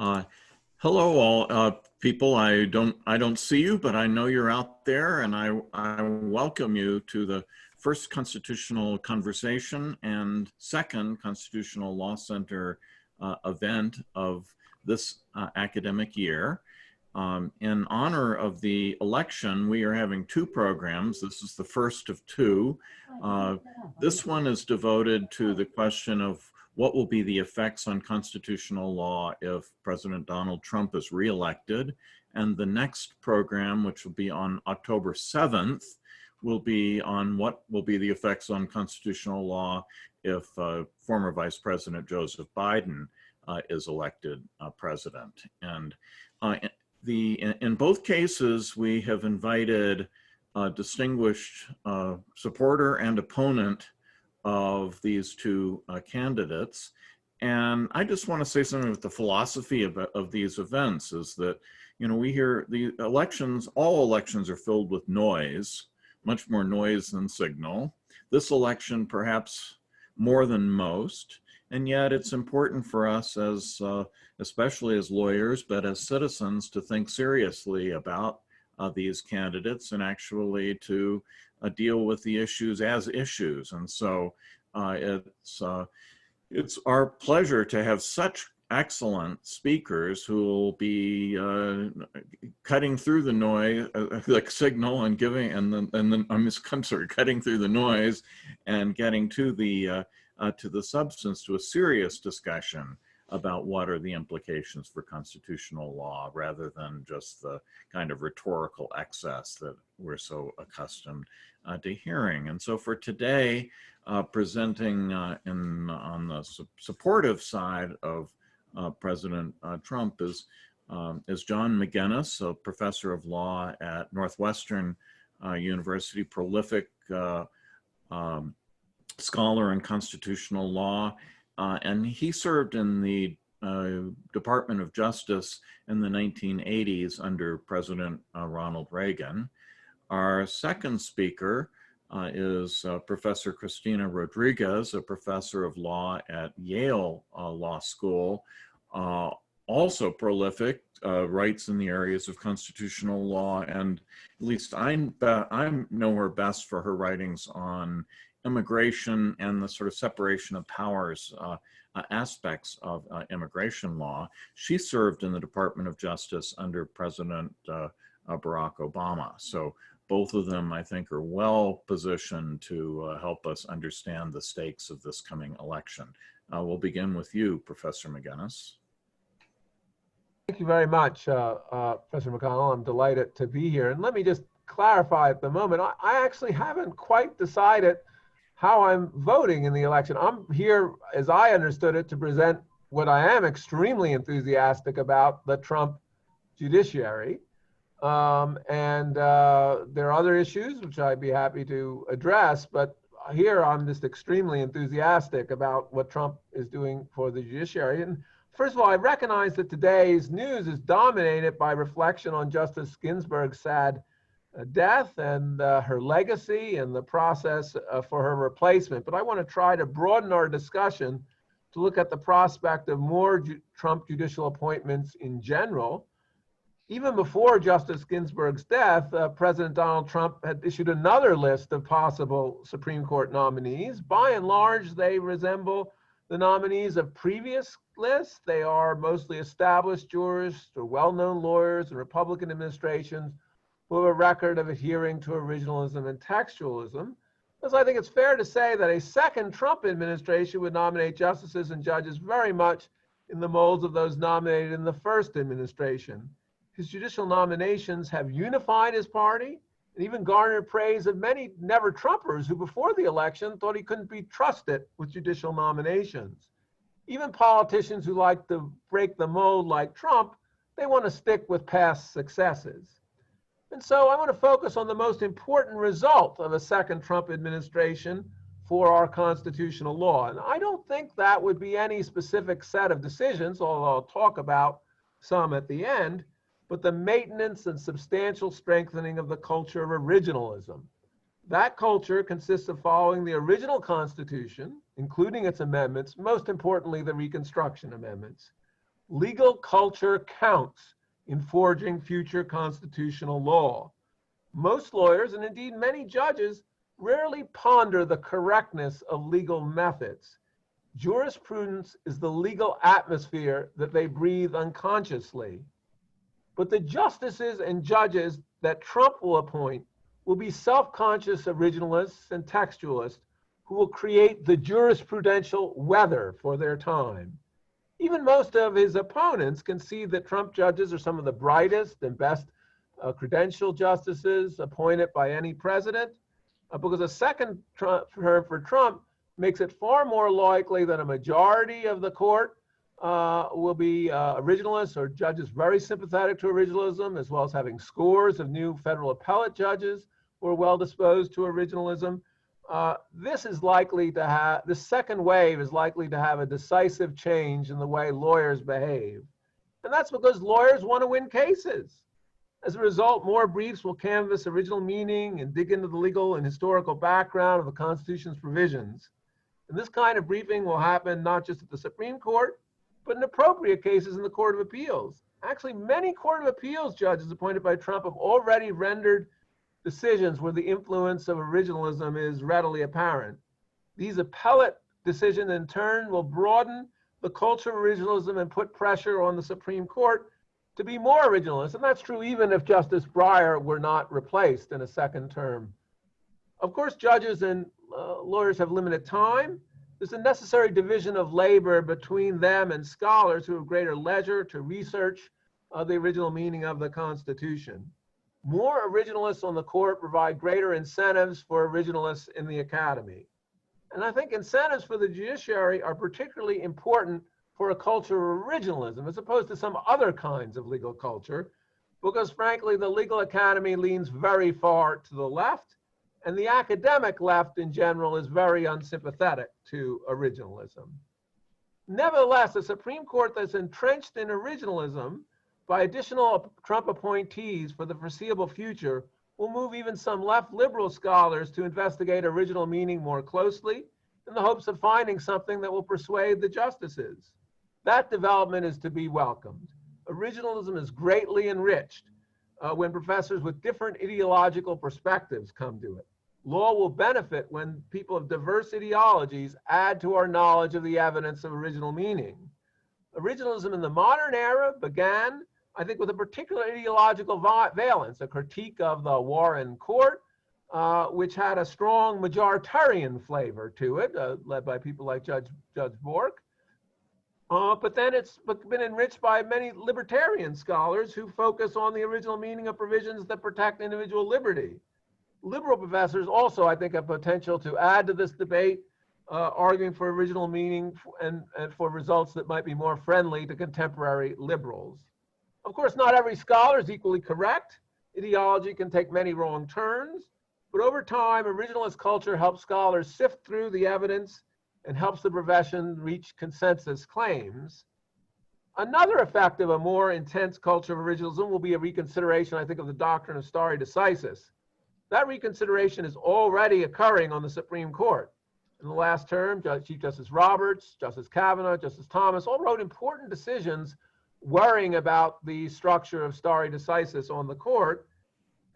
Uh, Hello, all people. I don't see you, but I know you're out there, and I welcome you to the first constitutional conversation and second Constitutional Law Center event of this academic year. In honor of the election, we are having two programs. This is the first of two. This one is devoted to the question of what will be the effects on constitutional law if President Donald Trump is reelected. And the next program, which will be on October 7th, will be on what will be the effects on constitutional law if former Vice President Joseph Biden is elected president. And in both cases, we have invited a distinguished supporter and opponent of these two candidates. And I just want to say something about the philosophy of these events is that, you know, we hear the elections, all elections are filled with noise, much more noise than signal. This election, perhaps more than most, and yet it's important for us as, especially as lawyers, but as citizens to think seriously about these candidates and actually to deal with the issues as issues. And so it's our pleasure to have such excellent speakers who will be cutting through the noise, like signal, and giving, and then I'm sorry, cutting through the noise and getting to the substance, to a serious discussion about what are the implications for constitutional law, rather than just the kind of rhetorical excess that we're so accustomed to hearing. And so for today, presenting on the supportive side of President Trump is John McGinnis, a professor of law at Northwestern University, prolific scholar in constitutional law. And he served in the Department of Justice in the 1980s under President Ronald Reagan. Our second speaker is Professor Christina Rodríguez, a professor of law at Yale Law School, also prolific, writes in the areas of constitutional law, and at least I know her best for her writings on immigration and the sort of separation of powers aspects of immigration law. She served in the Department of Justice under President Barack Obama. So both of them, I think, are well positioned to help us understand the stakes of this coming election. We'll begin with you, Professor McGinnis. Thank you very much, Professor McConnell. I'm delighted to be here. And let me just clarify at the moment, I actually haven't quite decided how I'm voting in the election. I'm here, as I understood it, to present what I am extremely enthusiastic about, the Trump judiciary. There are other issues which I'd be happy to address, but here I'm just extremely enthusiastic about what Trump is doing for the judiciary. And first of all, I recognize that today's news is dominated by reflection on Justice Ginsburg's sad death and her legacy and the process for her replacement. But I want to try to broaden our discussion to look at the prospect of more Trump judicial appointments in general. Even before Justice Ginsburg's death, President Donald Trump had issued another list of possible Supreme Court nominees. By and large, they resemble the nominees of previous lists. They are mostly established jurists or well-known lawyers and Republican administrations who have a record of adhering to originalism and textualism. Thus, I think it's fair to say that a second Trump administration would nominate justices and judges very much in the molds of those nominated in the first administration. His judicial nominations have unified his party and even garnered praise of many never-Trumpers who before the election thought he couldn't be trusted with judicial nominations. Even politicians who like to break the mold like Trump, they want to stick with past successes. And so I want to focus on the most important result of a second Trump administration for our constitutional law. And I don't think that would be any specific set of decisions, although I'll talk about some at the end, but the maintenance and substantial strengthening of the culture of originalism. That culture consists of following the original Constitution, including its amendments, most importantly, the Reconstruction Amendments, Legal culture counts in forging future constitutional law. Most lawyers, and indeed many judges, rarely ponder the correctness of legal methods. Jurisprudence is the legal atmosphere that they breathe unconsciously. But the justices and judges that Trump will appoint will be self-conscious originalists and textualists who will create the jurisprudential weather for their time. Even most of his opponents concede that Trump judges are some of the brightest and best credentialed justices appointed by any president, because a second term for Trump makes it far more likely that a majority of the court will be originalists or judges very sympathetic to originalism, as well as having scores of new federal appellate judges who are well disposed to originalism. This second wave is likely to have a decisive change in the way lawyers behave. And that's because lawyers want to win cases. As a result, more briefs will canvass original meaning and dig into the legal and historical background of the Constitution's provisions. And this kind of briefing will happen not just at the Supreme Court, but in appropriate cases in the Court of Appeals. Actually, many Court of Appeals judges appointed by Trump have already rendered decisions where the influence of originalism is readily apparent. These appellate decisions, in turn, will broaden the culture of originalism and put pressure on the Supreme Court to be more originalist. And that's true even if Justice Breyer were not replaced in a second term. Of course, judges and lawyers have limited time. There's a necessary division of labor between them and scholars who have greater leisure to research the original meaning of the Constitution. More originalists on the court provide greater incentives for originalists in the academy. And I think incentives for the judiciary are particularly important for a culture of originalism as opposed to some other kinds of legal culture, because frankly, the legal academy leans very far to the left, and the academic left in general is very unsympathetic to originalism. Nevertheless, a Supreme Court that's entrenched in originalism by additional Trump appointees for the foreseeable future will move even some left liberal scholars to investigate original meaning more closely in the hopes of finding something that will persuade the justices. That development is to be welcomed. Originalism is greatly enriched when professors with different ideological perspectives come to it. Law will benefit when people of diverse ideologies add to our knowledge of the evidence of original meaning. Originalism in the modern era began, I think, with a particular ideological valence, a critique of the Warren Court, which had a strong majoritarian flavor to it, led by people like Judge Bork. But then it's been enriched by many libertarian scholars who focus on the original meaning of provisions that protect individual liberty. Liberal professors also, I think, have potential to add to this debate, arguing for original meaning and for results that might be more friendly to contemporary liberals. Of course, not every scholar is equally correct. Ideology can take many wrong turns, but over time, originalist culture helps scholars sift through the evidence and helps the profession reach consensus claims. Another effect of a more intense culture of originalism will be a reconsideration, I think, of the doctrine of stare decisis. That reconsideration is already occurring on the Supreme Court. In the last term, Chief Justice Roberts, Justice Kavanaugh, Justice Thomas all wrote important decisions worrying about the structure of stare decisis on the court.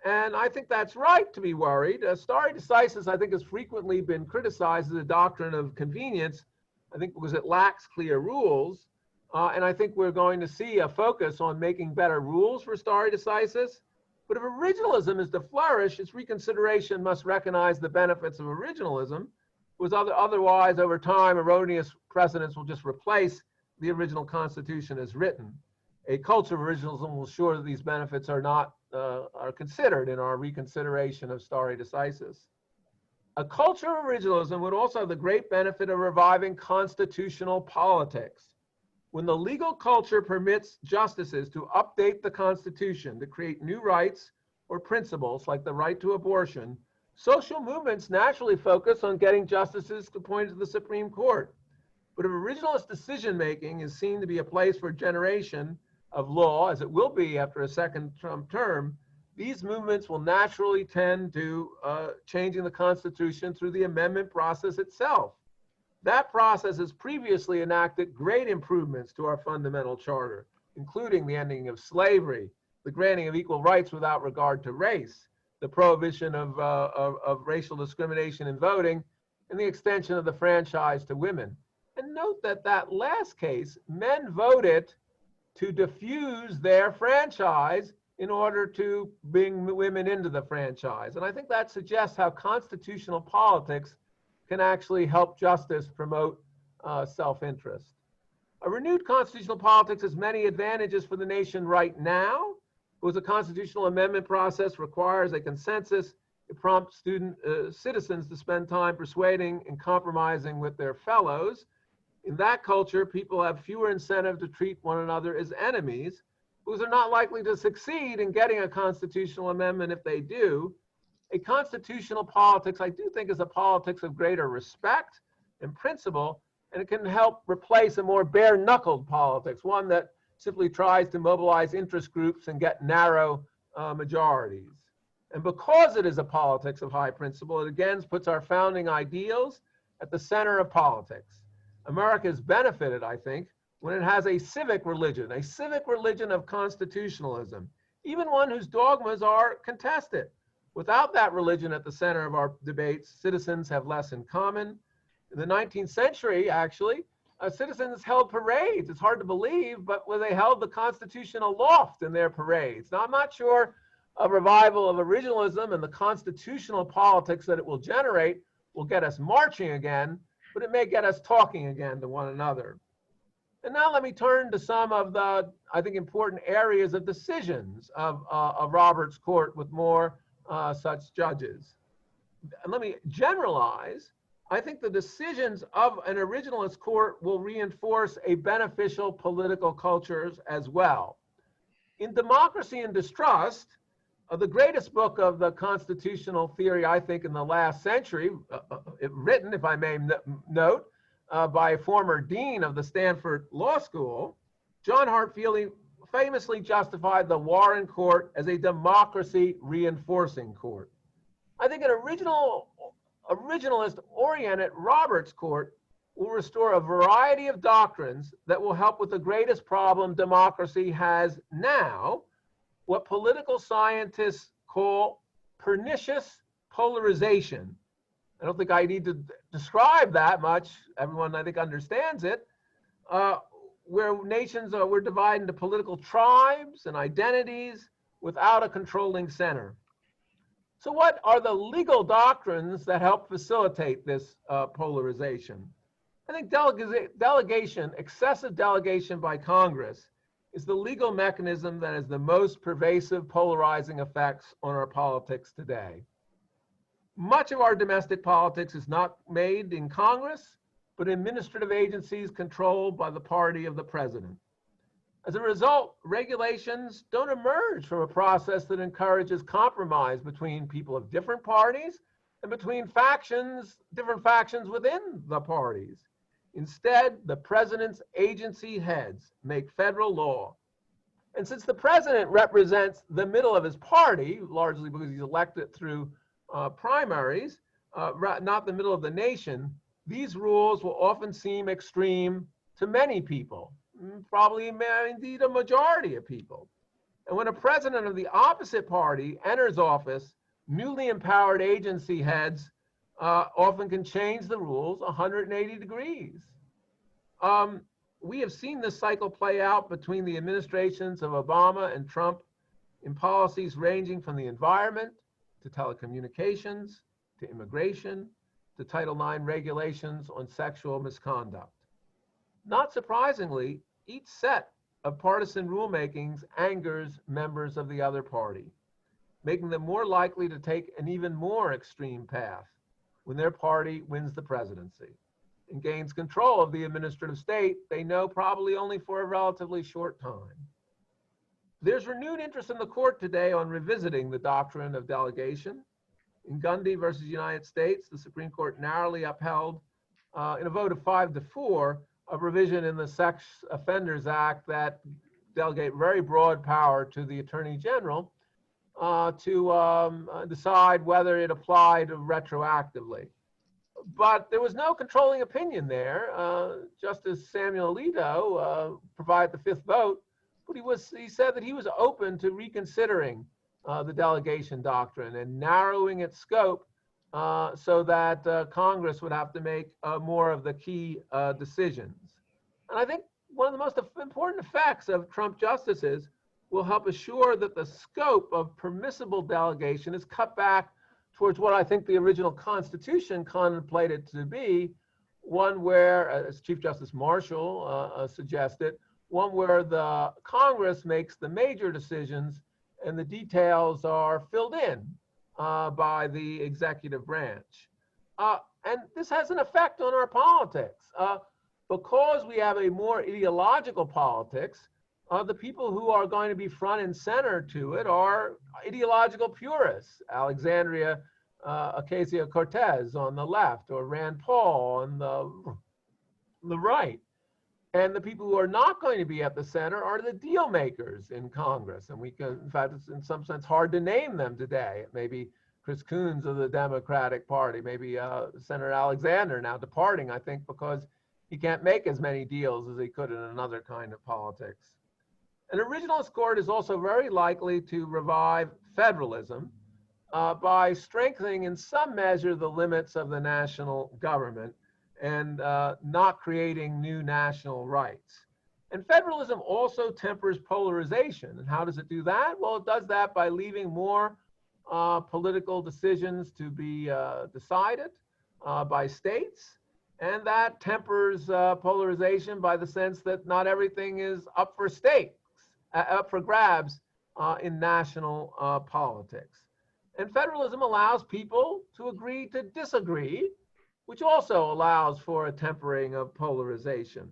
And I think that's right to be worried. Stare decisis, I think, has frequently been criticized as a doctrine of convenience, I think because it lacks clear rules. And I think we're going to see a focus on making better rules for stare decisis. But if originalism is to flourish, its reconsideration must recognize the benefits of originalism, because otherwise, over time, erroneous precedents will just replace the original Constitution as written. A culture of originalism will ensure that these benefits are considered in our reconsideration of stare decisis. A culture of originalism would also have the great benefit of reviving constitutional politics. When the legal culture permits justices to update the Constitution to create new rights or principles like the right to abortion, social movements naturally focus on getting justices appointed to the Supreme Court. But if originalist decision-making is seen to be a place for generation of law, as it will be after a second Trump term, these movements will naturally tend to changing the Constitution through the amendment process itself. That process has previously enacted great improvements to our fundamental charter, including the ending of slavery, the granting of equal rights without regard to race, the prohibition of racial discrimination in voting, and the extension of the franchise to women. And note that that last case, men voted to diffuse their franchise in order to bring women into the franchise. And I think that suggests how constitutional politics can actually help justice promote self-interest. A renewed constitutional politics has many advantages for the nation right now. Because the constitutional amendment process requires a consensus. It prompts citizens to spend time persuading and compromising with their fellows. In that culture, people have fewer incentive to treat one another as enemies, because they're not likely to succeed in getting a constitutional amendment if they do. A constitutional politics, I do think, is a politics of greater respect and principle, and it can help replace a more bare-knuckled politics, one that simply tries to mobilize interest groups and get narrow majorities. And because it is a politics of high principle, it again puts our founding ideals at the center of politics. America has benefited, I think, when it has a civic religion of constitutionalism, even one whose dogmas are contested. Without that religion at the center of our debates, citizens have less in common. In the 19th century, actually, citizens held parades. It's hard to believe, but where they held the Constitution aloft in their parades. Now, I'm not sure a revival of originalism and the constitutional politics that it will generate will get us marching again, but it may get us talking again to one another. And now let me turn to some of the, I think, important areas of decisions of Roberts' Court with more such judges. And let me generalize. I think the decisions of an originalist court will reinforce a beneficial political cultures as well. In Democracy and Distrust, the greatest book of the constitutional theory, I think, in the last century, written, if I may note, by a former dean of the Stanford Law School, John Hart famously justified the Warren Court as a democracy reinforcing court. I think an originalist-oriented Roberts Court will restore a variety of doctrines that will help with the greatest problem democracy has now, what political scientists call pernicious polarization. I don't think I need to describe that much. Everyone, I think, understands it. Where nations were divided into political tribes and identities without a controlling center. So what are the legal doctrines that help facilitate this polarization? I think delegation, excessive delegation by Congress, is the legal mechanism that has the most pervasive polarizing effects on our politics today. Much of our domestic politics is not made in Congress, but administrative agencies controlled by the party of the president. As a result, regulations don't emerge from a process that encourages compromise between people of different parties and between different factions within the parties. Instead, the president's agency heads make federal law. And since the president represents the middle of his party, largely because he's elected through primaries, not the middle of the nation, these rules will often seem extreme to many people, probably indeed a majority of people. And when a president of the opposite party enters office, newly empowered agency heads often can change the rules 180 degrees. We have seen this cycle play out between the administrations of Obama and Trump in policies ranging from the environment to telecommunications to immigration to Title IX regulations on sexual misconduct. Not surprisingly, each set of partisan rulemakings angers members of the other party, making them more likely to take an even more extreme path when their party wins the presidency and gains control of the administrative state they know probably only for a relatively short time. There's renewed interest in the court today on revisiting the doctrine of delegation. In Gundy versus United States, the Supreme Court narrowly upheld, in a vote of 5-4, a provision in the Sex Offenders Act that delegate very broad power to the Attorney General to decide whether it applied retroactively. But there was no controlling opinion there. Justice Samuel Alito provided the fifth vote, but he said that he was open to reconsidering the delegation doctrine and narrowing its scope so that Congress would have to make more of the key decisions. And I think one of the most important effects of Trump justices will help assure that the scope of permissible delegation is cut back towards what I think the original Constitution contemplated to be, one where, as Chief Justice Marshall suggested, one where the Congress makes the major decisions and the details are filled in by the executive branch. And this has an effect on our politics. Because we have a more ideological politics, the people who are going to be front and center to it are ideological purists. Alexandria Ocasio-Cortez on the left, or Rand Paul on the right. And the people who are not going to be at the center are the deal makers in Congress. And we can, in fact, it's in some sense hard to name them today. Maybe Chris Coons of the Democratic Party, maybe Senator Alexander, now departing, I think, because he can't make as many deals as he could in another kind of politics. An originalist court is also very likely to revive federalism by strengthening in some measure the limits of the national government and not creating new national rights. And federalism also tempers polarization. And how does it do that? Well, it does that by leaving more political decisions to be decided by states. And that tempers polarization by the sense that not everything is up for grabs in national politics. And federalism allows people to agree to disagree, which also allows for a tempering of polarization.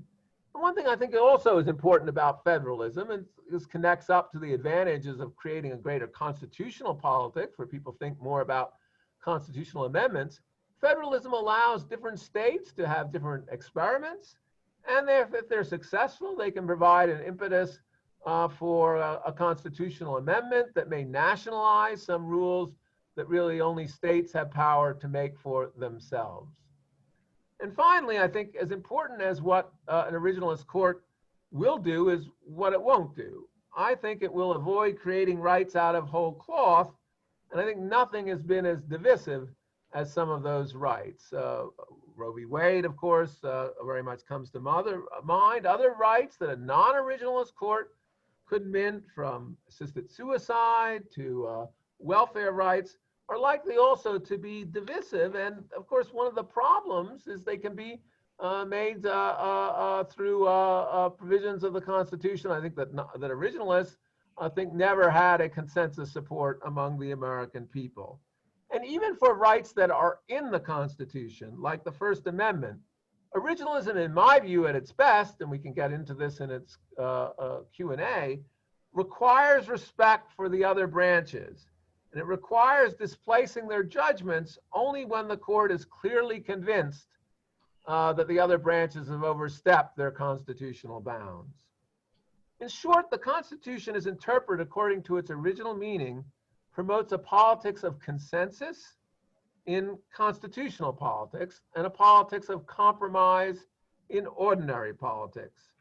And one thing I think also is important about federalism, and this connects up to the advantages of creating a greater constitutional politics where people think more about constitutional amendments, federalism allows different states to have different experiments, and if they're successful, they can provide an impetus for a constitutional amendment that may nationalize some rules that really only states have power to make for themselves. And finally, I think as important as what an originalist court will do is what it won't do. I think it will avoid creating rights out of whole cloth, and I think nothing has been as divisive as some of those rights. Roe v. Wade, of course, very much comes to mind. Other rights that a non-originalist court could mint, from assisted suicide to welfare rights, are likely also to be divisive. And of course, one of the problems is they can be made through provisions of the Constitution. I think that originalists, I think, never had a consensus support among the American people. And even for rights that are in the Constitution, like the First Amendment, originalism, in my view, at its best, and we can get into this in its Q&A, requires respect for the other branches. And it requires displacing their judgments only when the court is clearly convinced that the other branches have overstepped their constitutional bounds. In short, the Constitution, is interpreted according to its original meaning, promotes a politics of consensus in constitutional politics and a politics of compromise in ordinary politics.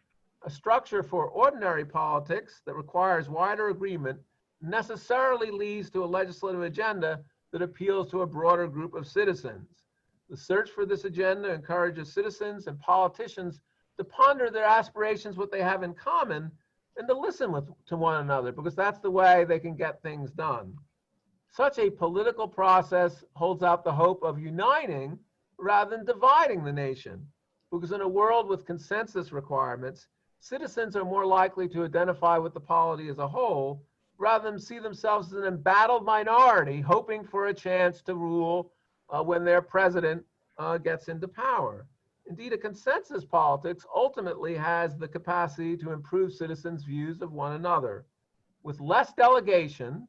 A structure for ordinary politics that requires wider agreement necessarily leads to a legislative agenda that appeals to a broader group of citizens. The search for this agenda encourages citizens and politicians to ponder their aspirations, what they have in common, and to listen to one another, because that's the way they can get things done. Such a political process holds out the hope of uniting rather than dividing the nation, because in a world with consensus requirements, citizens are more likely to identify with the polity as a whole rather than see themselves as an embattled minority hoping for a chance to rule when their president gets into power. Indeed, a consensus politics ultimately has the capacity to improve citizens' views of one another. With less delegation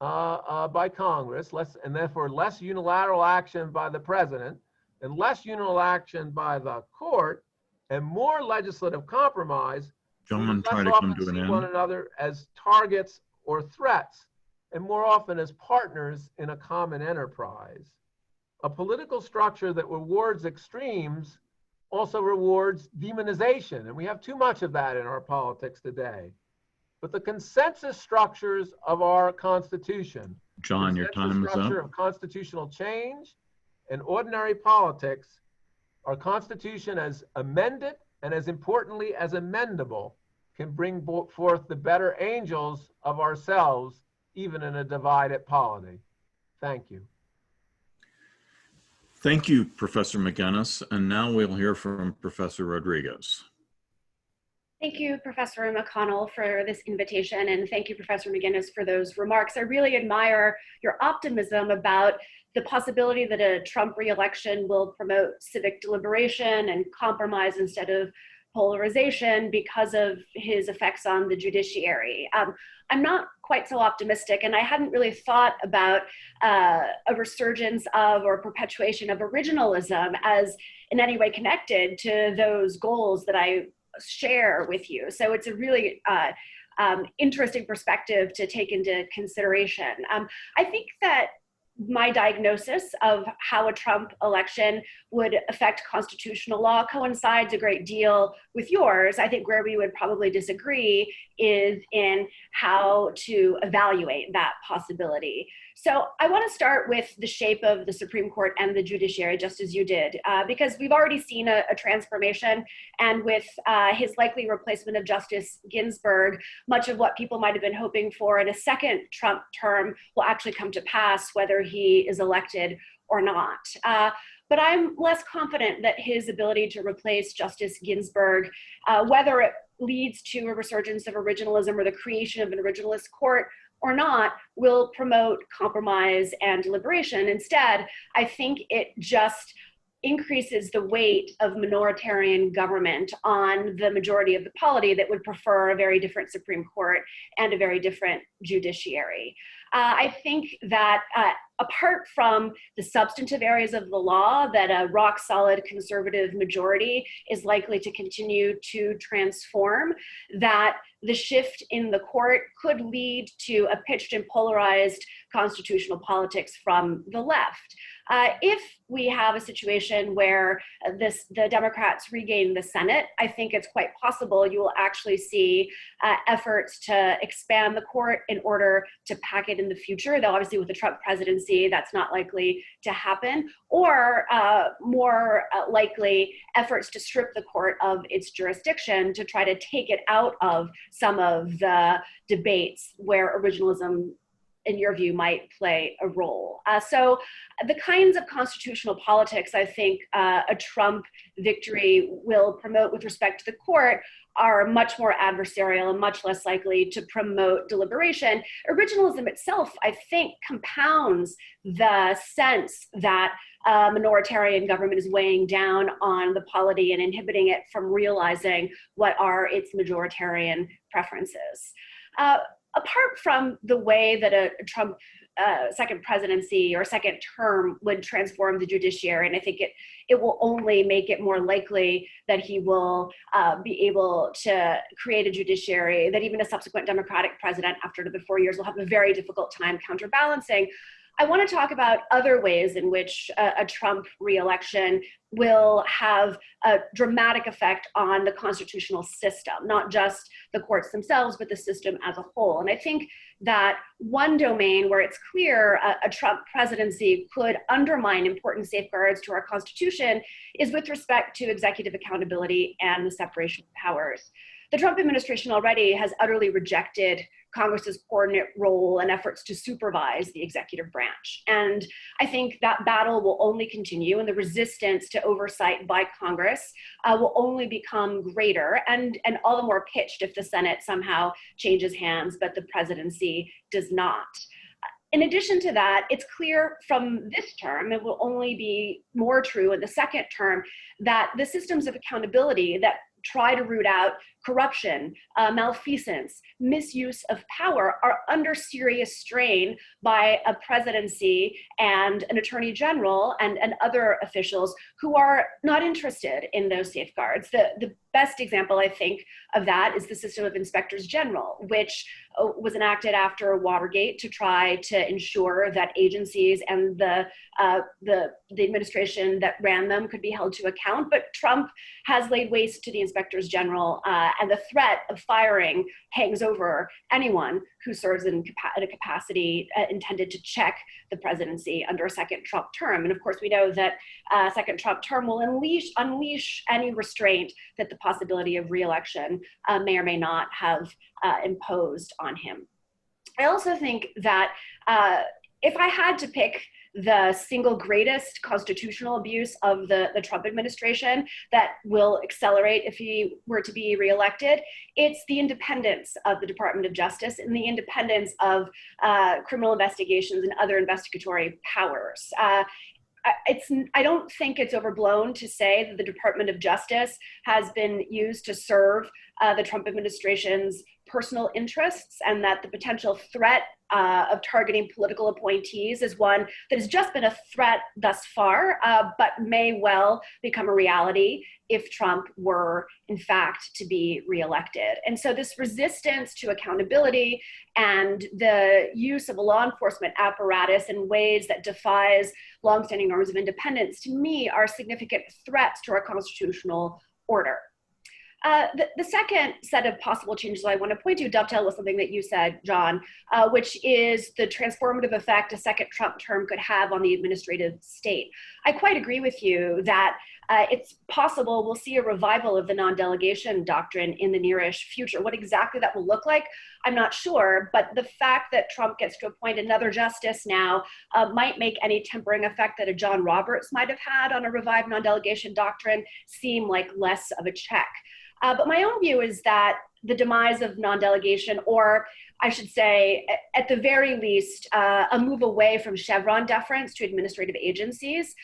by Congress, and therefore less unilateral action by the president, and less unilateral action by the court, and more legislative compromise, Gentlemen, we try less to often come to an see end. one another as targets or threats, and more often as partners in a common enterprise. a political structure that rewards extremes also rewards demonization, and we have too much of that in our politics today. But the consensus structures of our Constitution, John, your time is structure up. of constitutional change and ordinary politics, our Constitution as amended and as importantly as amendable can bring forth the better angels of ourselves, even in a divided polity. Thank you. Thank you, Professor McGinnis. And now we'll hear from Professor Rodríguez. Thank you, Professor McConnell, for this invitation, and thank you, Professor McGinnis, for those remarks. I really admire your optimism about the possibility that a Trump re-election will promote civic deliberation and compromise instead of polarization because of his effects on the judiciary. I'm not quite so optimistic, and I hadn't really thought about a resurgence of or perpetuation of originalism as in any way connected to those goals that I share with you. So it's a really interesting perspective to take into consideration. I think that my diagnosis of how a Trump election would affect constitutional law coincides a great deal with yours. I think where we would probably disagree is in how to evaluate that possibility. So I want to start with the shape of the Supreme Court and the judiciary, just as you did, because we've already seen a transformation, and with his likely replacement of Justice Ginsburg, much of what people might have been hoping for in a second Trump term will actually come to pass, whether he is elected or not. But I'm less confident that his ability to replace Justice Ginsburg, whether it leads to a resurgence of originalism or the creation of an originalist court or not, will promote compromise and deliberation. Instead, I think it just increases the weight of minoritarian government on the majority of the polity that would prefer a very different Supreme Court and a very different judiciary. I think that apart from the substantive areas of the law, that a rock-solid conservative majority is likely to continue to transform, that the shift in the court could lead to a pitched and polarized constitutional politics from the left. If we have a situation where the Democrats regain the Senate, I think it's quite possible you will actually see efforts to expand the court in order to pack it in the future, though obviously with the Trump presidency, that's not likely to happen, or more likely efforts to strip the court of its jurisdiction to try to take it out of some of the debates where originalism, in your view, might play a role. So the kinds of constitutional politics I think a Trump victory will promote with respect to the court are much more adversarial and much less likely to promote deliberation. Originalism itself, I think, compounds the sense that minoritarian government is weighing down on the polity and inhibiting it from realizing what are its majoritarian preferences. Apart from the way that a Trump second presidency or second term would transform the judiciary, and I think it will only make it more likely that he will be able to create a judiciary that even a subsequent Democratic president after the 4 years will have a very difficult time counterbalancing. I want to talk about other ways in which a Trump re-election will have a dramatic effect on the constitutional system, not just the courts themselves, but the system as a whole. And I think that one domain where it's clear a Trump presidency could undermine important safeguards to our Constitution is with respect to executive accountability and the separation of powers. The Trump administration already has utterly rejected Congress's coordinate role and efforts to supervise the executive branch. And I think that battle will only continue, and the resistance to oversight by Congress will only become greater and all the more pitched if the Senate somehow changes hands, but the presidency does not. In addition to that, it's clear from this term, it will only be more true in the second term, that the systems of accountability that try to root out corruption, malfeasance, misuse of power are under serious strain by a presidency and an attorney general and other officials who are not interested in those safeguards. The best example, I think, of that is the system of inspectors general, which was enacted after Watergate to try to ensure that agencies and the administration that ran them could be held to account. But Trump has laid waste to the inspectors general, and the threat of firing hangs over anyone who serves in a capacity intended to check the presidency under a second Trump term. And of course, we know that a second Trump term will unleash any restraint that the possibility of re-election may or may not have imposed on him. I also think that if I had to pick the single greatest constitutional abuse of the Trump administration that will accelerate if he were to be reelected, it's the independence of the Department of Justice and the independence of criminal investigations and other investigatory powers. I don't think it's overblown to say that the Department of Justice has been used to serve the Trump administration's personal interests, and that the potential threat of targeting political appointees is one that has just been a threat thus far, but may well become a reality if Trump were, in fact, to be reelected. And so this resistance to accountability and the use of a law enforcement apparatus in ways that defies longstanding norms of independence, to me, are significant threats to our constitutional order. The second set of possible changes I want to point to dovetail with something that you said, John, which is the transformative effect a second Trump term could have on the administrative state. I quite agree with you that it's possible we'll see a revival of the non-delegation doctrine in the nearish future. What exactly that will look like, I'm not sure, but the fact that Trump gets to appoint another justice now might make any tempering effect that a John Roberts might have had on a revived non-delegation doctrine seem like less of a check. But my own view is that the demise of non-delegation, or I should say, at the very least, a move away from Chevron deference to administrative agencies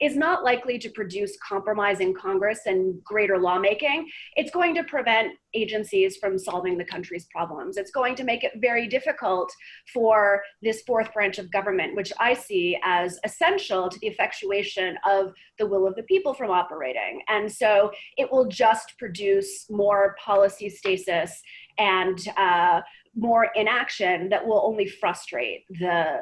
is not likely to produce compromise in Congress and greater lawmaking. It's going to prevent agencies from solving the country's problems. It's going to make it very difficult for this fourth branch of government, which I see as essential to the effectuation of the will of the people, from operating. And so it will just produce more policy stasis and more inaction that will only frustrate the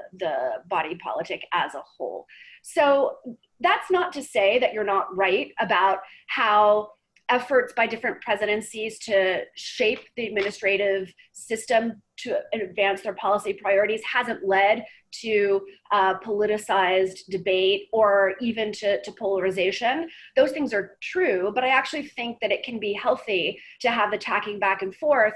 body politic as a whole. So that's not to say that you're not right about how efforts by different presidencies to shape the administrative system to advance their policy priorities hasn't led to politicized debate or even to polarization. Those things are true, but I actually think that it can be healthy to have the tacking back and forth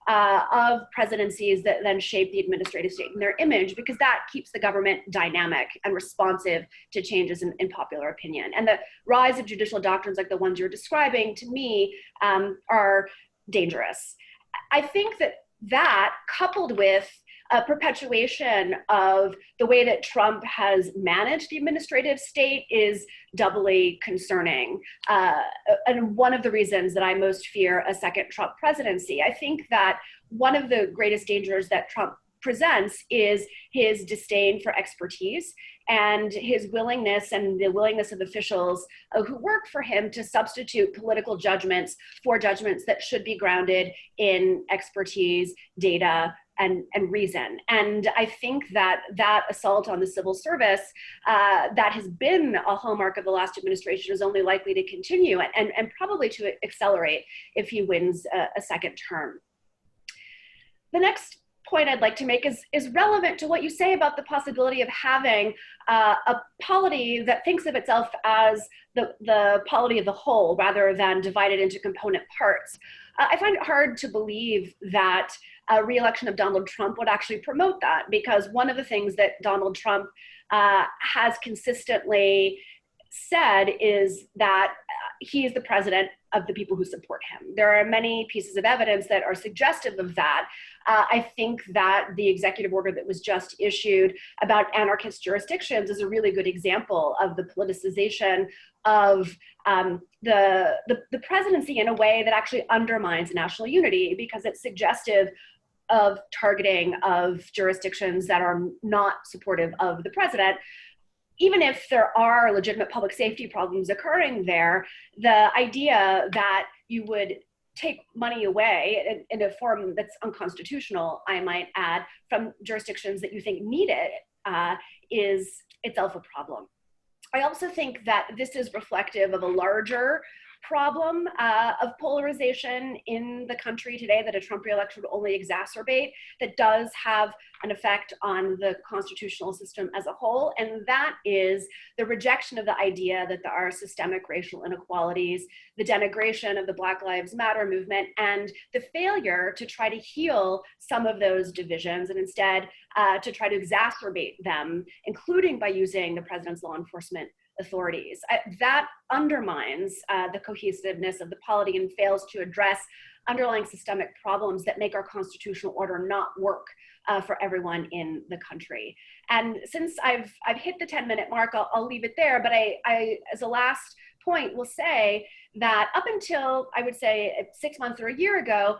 of presidencies that then shape the administrative state and their image, because that keeps the government dynamic and responsive to changes in popular opinion. And the rise of judicial doctrines like the ones you're describing, to me, are dangerous. I think that coupled with a perpetuation of the way that Trump has managed the administrative state is doubly concerning. And one of the reasons that I most fear a second Trump presidency. I think that one of the greatest dangers that Trump presents is his disdain for expertise and his willingness and the willingness of officials who work for him to substitute political judgments for judgments that should be grounded in expertise, data, and reason. And I think that that assault on the civil service that has been a hallmark of the last administration is only likely to continue and probably to accelerate if he wins a second term. The next point I'd like to make is relevant to what you say about the possibility of having a polity that thinks of itself as the polity of the whole rather than divided into component parts. I find it hard to believe that a re-election of Donald Trump would actually promote that, because one of the things that Donald Trump has consistently said is that he is the president of the people who support him. There are many pieces of evidence that are suggestive of that. I think that the executive order that was just issued about anarchist jurisdictions is a really good example of the politicization of the presidency in a way that actually undermines national unity, because it's suggestive of targeting of jurisdictions that are not supportive of the president. Even if there are legitimate public safety problems occurring there, the idea that you would take money away in a form that's unconstitutional, I might add, from jurisdictions that you think need it is itself a problem. I also think that this is reflective of a larger problem of polarization in the country today that a Trump reelection would only exacerbate, that does have an effect on the constitutional system as a whole, and that is the rejection of the idea that there are systemic racial inequalities, the denigration of the Black Lives Matter movement, and the failure to try to heal some of those divisions, and instead to try to exacerbate them, including by using the president's law enforcement authorities. That undermines the cohesiveness of the polity and fails to address underlying systemic problems that make our constitutional order not work for everyone in the country. And since I've hit the 10-minute mark, I'll leave it there, but I, as a last point, will say that up until, I would say, 6 months or a year ago,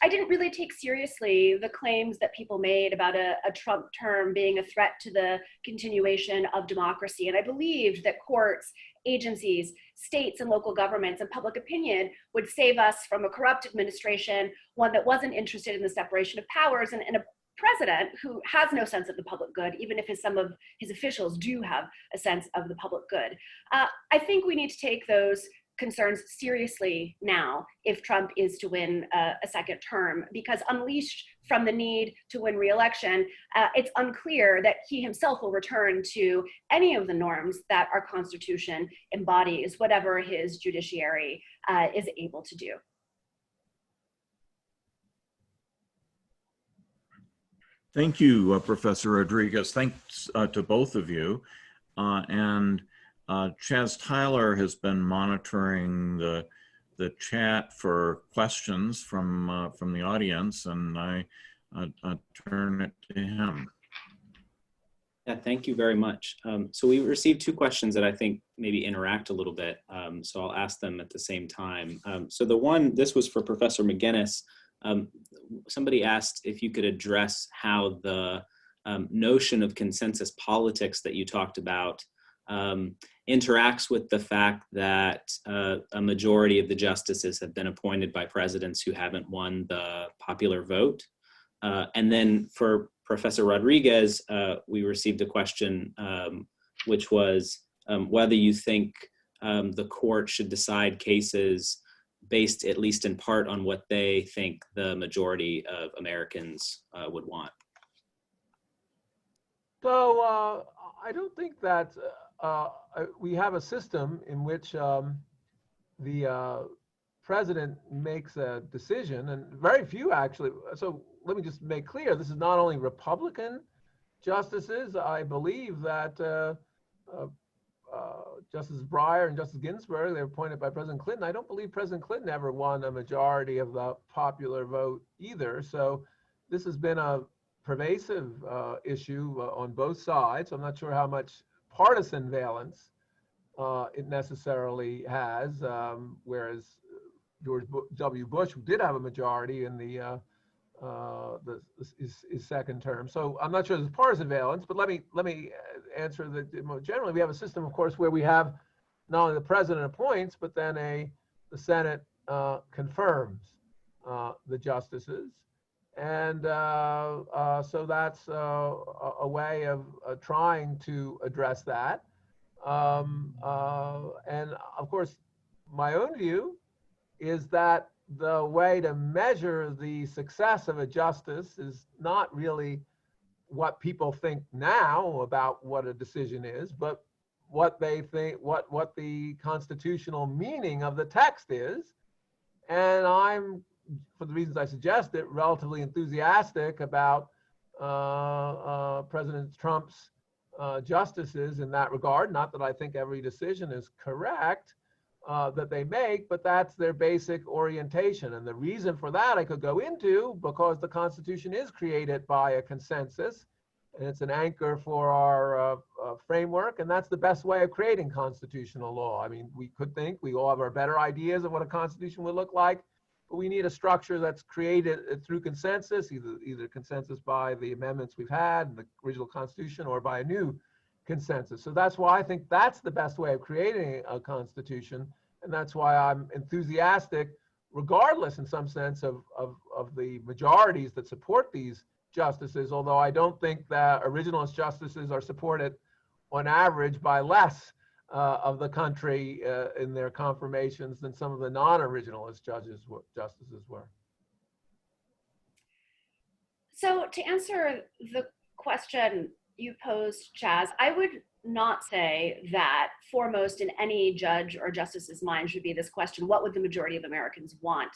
I didn't really take seriously the claims that people made about a Trump term being a threat to the continuation of democracy. And I believed that courts, agencies, states and local governments, and public opinion would save us from a corrupt administration, one that wasn't interested in the separation of powers, and a president who has no sense of the public good, even if some of his officials do have a sense of the public good. I think we need to take those concerns seriously now if Trump is to win a second term, because unleashed from the need to win re-election, it's unclear that he himself will return to any of the norms that our Constitution embodies, whatever his judiciary is able to do. Thank you, Professor Rodriguez. Thanks to both of you. Chaz Tyler has been monitoring the chat for questions from the audience, and I turn it to him. Yeah, thank you very much. So we received two questions that I think maybe interact a little bit, so I'll ask them at the same time. So the one, this was for Professor McGinnis. Somebody asked if you could address how the notion of consensus politics that you talked about interacts with the fact that a majority of the justices have been appointed by presidents who haven't won the popular vote. And then for Professor Rodriguez, we received a question which was whether you think the court should decide cases based at least in part on what they think the majority of Americans would want. So I don't think that we have a system in which the president makes a decision, and very few actually. So let me just make clear, this is not only Republican justices. I believe that Justice Breyer and Justice Ginsburg, they were appointed by President Clinton. I don't believe President Clinton ever won a majority of the popular vote either. So this has been a pervasive issue on both sides. I'm not sure how much partisan valence it necessarily has, whereas George W. Bush did have a majority in his second term. So I'm not sure there's partisan valence, but let me answer that more generally. We have a system, of course, where we have not only the president appoints, but then the Senate confirms the justices. And so that's a way of trying to address that. And of course, my own view is that the way to measure the success of a justice is not really what people think now about what a decision is, but what they think, what the constitutional meaning of the text is. And I'm, for the reasons I suggested, relatively enthusiastic about President Trump's justices in that regard. Not that I think every decision is correct that they make, but that's their basic orientation. And the reason for that I could go into, because the Constitution is created by a consensus, and it's an anchor for our framework, and that's the best way of creating constitutional law. I mean, we could think we all have our better ideas of what a constitution would look like, but we need a structure that's created through consensus, either consensus by the amendments we've had in the original Constitution or by a new consensus. So that's why I think that's the best way of creating a constitution, and that's why I'm enthusiastic, regardless in some sense of the majorities that support these justices, although I don't think that originalist justices are supported on average by less of the country in their confirmations than some of the non-originalist justices were. So to answer the question you posed, Chaz, I would not say that foremost in any judge or justice's mind should be this question: what would the majority of Americans want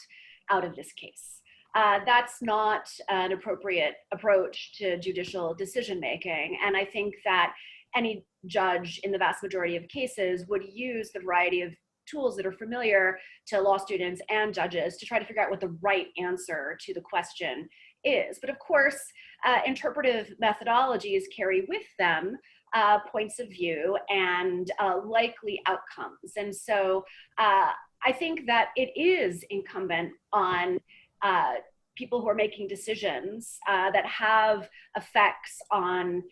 out of this case? That's not an appropriate approach to judicial decision making. And I think that any judge in the vast majority of cases would use the variety of tools that are familiar to law students and judges to try to figure out what the right answer to the question is. But of course, interpretive methodologies carry with them points of view and likely outcomes. And so I think that it is incumbent on people who are making decisions that have effects on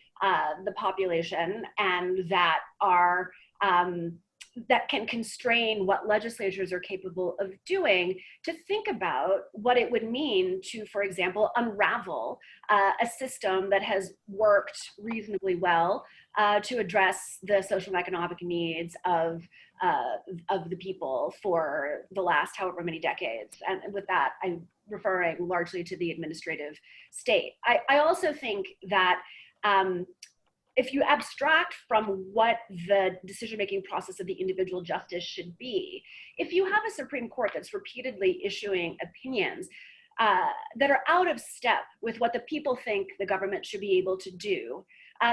the population and that are that can constrain what legislatures are capable of doing, to think about what it would mean to, for example, unravel a system that has worked reasonably well to address the social and economic needs of the people for the last however many decades. And with that, I'm referring largely to the administrative state. I also think that if you abstract from what the decision-making process of the individual justice should be, if you have a Supreme Court that's repeatedly issuing opinions that are out of step with what the people think the government should be able to do,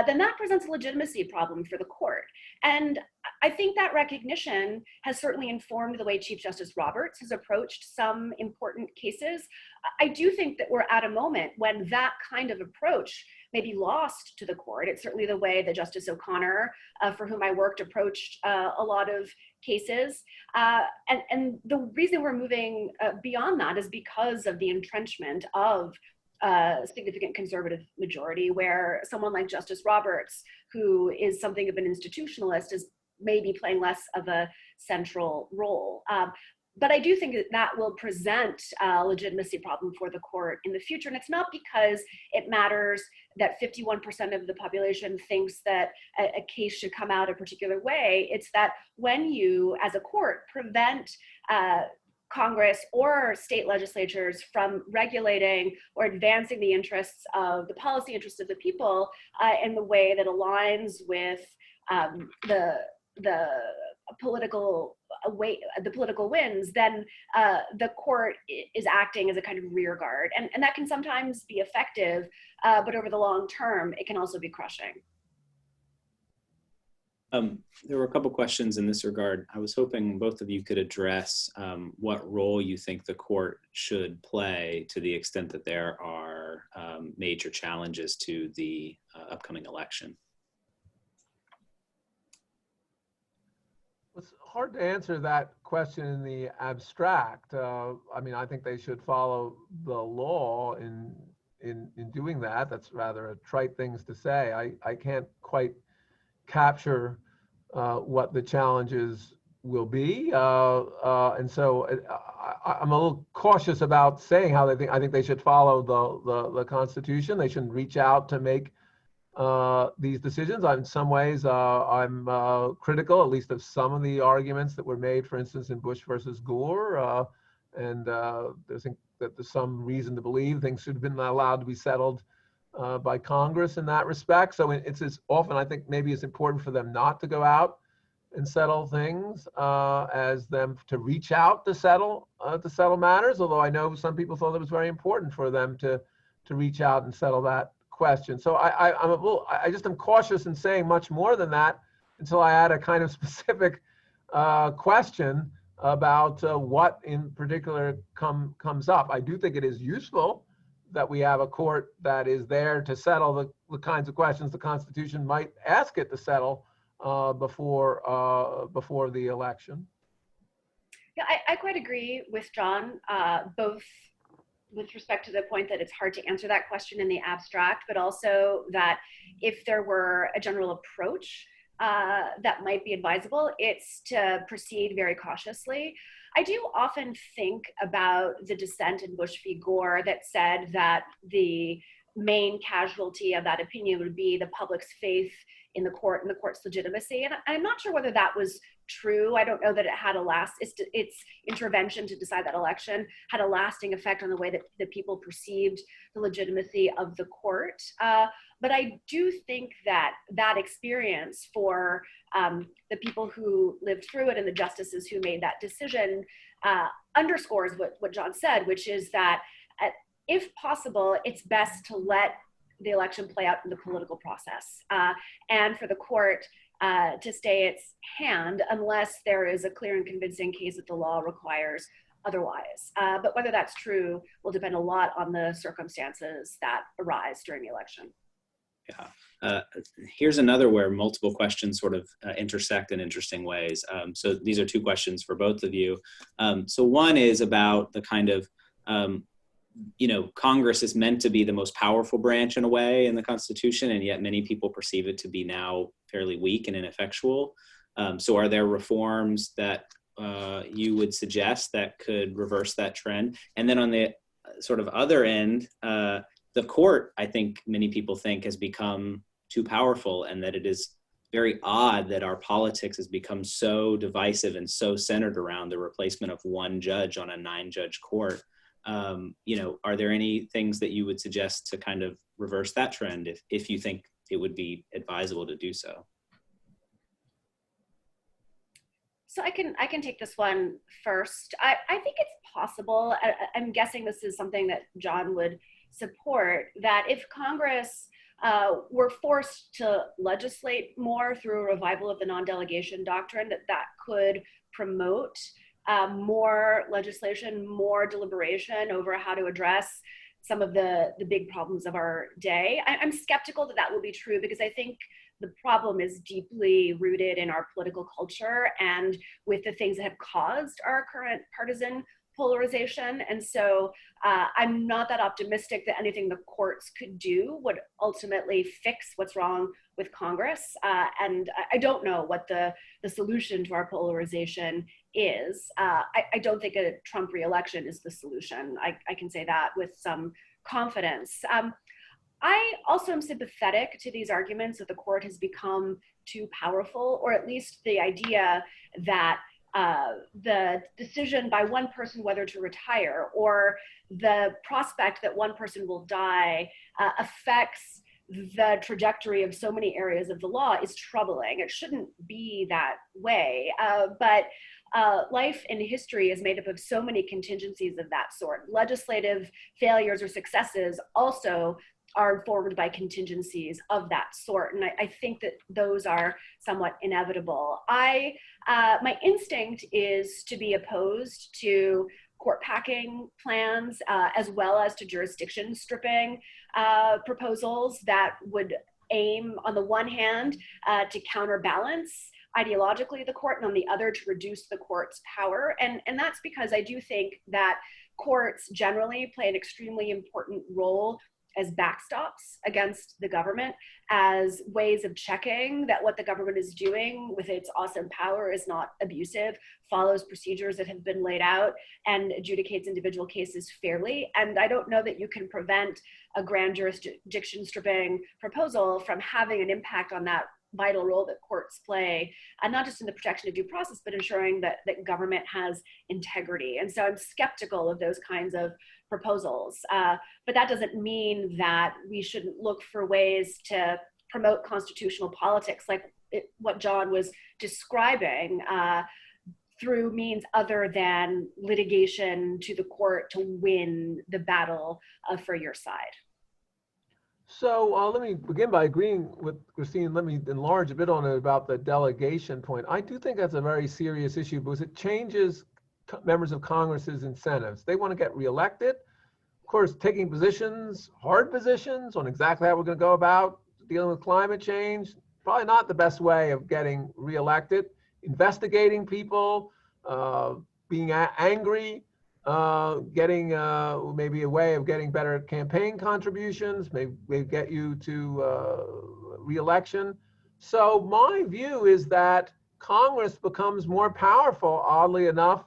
then that presents a legitimacy problem for the court. And I think that recognition has certainly informed the way Chief Justice Roberts has approached some important cases. I do think that we're at a moment when that kind of approach may be lost to the court. It's certainly the way that Justice O'Connor, for whom I worked, approached a lot of cases. And the reason we're moving beyond that is because of the entrenchment of significant conservative majority, where someone like Justice Roberts, who is something of an institutionalist, is maybe playing less of a central role. But I do think that that will present a legitimacy problem for the court in the future. And it's not because it matters that 51% of the population thinks that a case should come out a particular way. It's that when you, as a court, prevent Congress or state legislatures from regulating or advancing the interests of the policy interests of the people in the way that aligns with the political winds, then the court is acting as a kind of rear guard. And that can sometimes be effective, but over the long term, it can also be crushing. There were a couple questions in this regard. I was hoping both of you could address what role you think the court should play to the extent that there are major challenges to the upcoming election. It's hard to answer that question in the abstract. I mean, I think they should follow the law in doing that. That's rather a trite things to say. I can't quite capture what the challenges will be, and so I'm a little cautious about saying how they think. I think they should follow the Constitution. They shouldn't reach out to make these decisions. In some ways, I'm critical, at least of some of the arguments that were made, for instance, in Bush versus Gore, and I think that there's some reason to believe things should have been allowed to be settled by Congress in that respect. So it's as often, I think maybe it's important for them not to go out and settle things as them to reach out to settle matters. Although I know some people thought it was very important for them to reach out and settle that question. So I just am cautious in saying much more than that until I add a kind of specific question about what in particular comes up. I do think it is useful that we have a court that is there to settle the kinds of questions the Constitution might ask it to settle before the election. Yeah, I quite agree with John, both with respect to the point that it's hard to answer that question in the abstract, but also that if there were a general approach that might be advisable, it's to proceed very cautiously. I do often think about the dissent in Bush v. Gore that said that the main casualty of that opinion would be the public's faith in the court and the court's legitimacy. And I'm not sure whether that was true. I don't know that it had its intervention to decide that election had a lasting effect on the way that people perceived the legitimacy of the court. But I do think that that experience for the people who lived through it and the justices who made that decision underscores what John said, which is that if possible, it's best to let the election play out in the political process and for the court to stay its hand unless there is a clear and convincing case that the law requires otherwise. But whether that's true will depend a lot on the circumstances that arise during the election. Yeah. Here's another where multiple questions sort of intersect in interesting ways. So these are two questions for both of you. So one is about the kind of Congress is meant to be the most powerful branch in a way in the Constitution, and yet many people perceive it to be now fairly weak and ineffectual. So are there reforms that you would suggest that could reverse that trend? And then on the sort of other end, the court, I think many people think, has become too powerful, and that it is very odd that our politics has become so divisive and so centered around the replacement of one judge on a 9-judge court. Are there any things that you would suggest to kind of reverse that trend if you think it would be advisable to do so? So I can take this one first. I think it's possible. I'm guessing this is something that John would support, that if Congress were forced to legislate more through a revival of the non-delegation doctrine, that could promote more legislation, more deliberation over how to address some of the big problems of our day. I'm skeptical that will be true, because I think the problem is deeply rooted in our political culture and with the things that have caused our current partisan polarization. And so I'm not that optimistic that anything the courts could do would ultimately fix what's wrong with Congress. And I don't know what the solution to our polarization is. I don't think a Trump re-election is the solution. I can say that with some confidence. I also am sympathetic to these arguments that the court has become too powerful, or at least the idea that the decision by one person whether to retire or the prospect that one person will die affects the trajectory of so many areas of the law is troubling. It shouldn't be that way, but life and history is made up of so many contingencies of that sort. Legislative failures or successes also are informed by contingencies of that sort. And I think that those are somewhat inevitable. My instinct is to be opposed to court packing plans, as well as to jurisdiction stripping proposals that would aim, on the one hand, to counterbalance ideologically the court, and on the other, to reduce the court's power. And that's because I do think that courts generally play an extremely important role as backstops against the government, as ways of checking that what the government is doing with its awesome power is not abusive, follows procedures that have been laid out, and adjudicates individual cases fairly. And I don't know that you can prevent a grand jurisdiction stripping proposal from having an impact on that vital role that courts play, and not just in the protection of due process, but ensuring that government has integrity. And so I'm skeptical of those kinds of proposals. But that doesn't mean that we shouldn't look for ways to promote constitutional politics, like what John was describing, through means other than litigation to the court to win the battle for your side. So let me begin by agreeing with Christine. Let me enlarge a bit on it about the delegation point. I do think that's a very serious issue because it changes members of Congress's incentives. They want to get reelected. course, taking positions, hard positions on exactly how we're going to go about dealing with climate change, probably not the best way of getting reelected. Investigating people, being angry, getting maybe a way of getting better campaign contributions, may get you to reelection. So my view is that Congress becomes more powerful, oddly enough,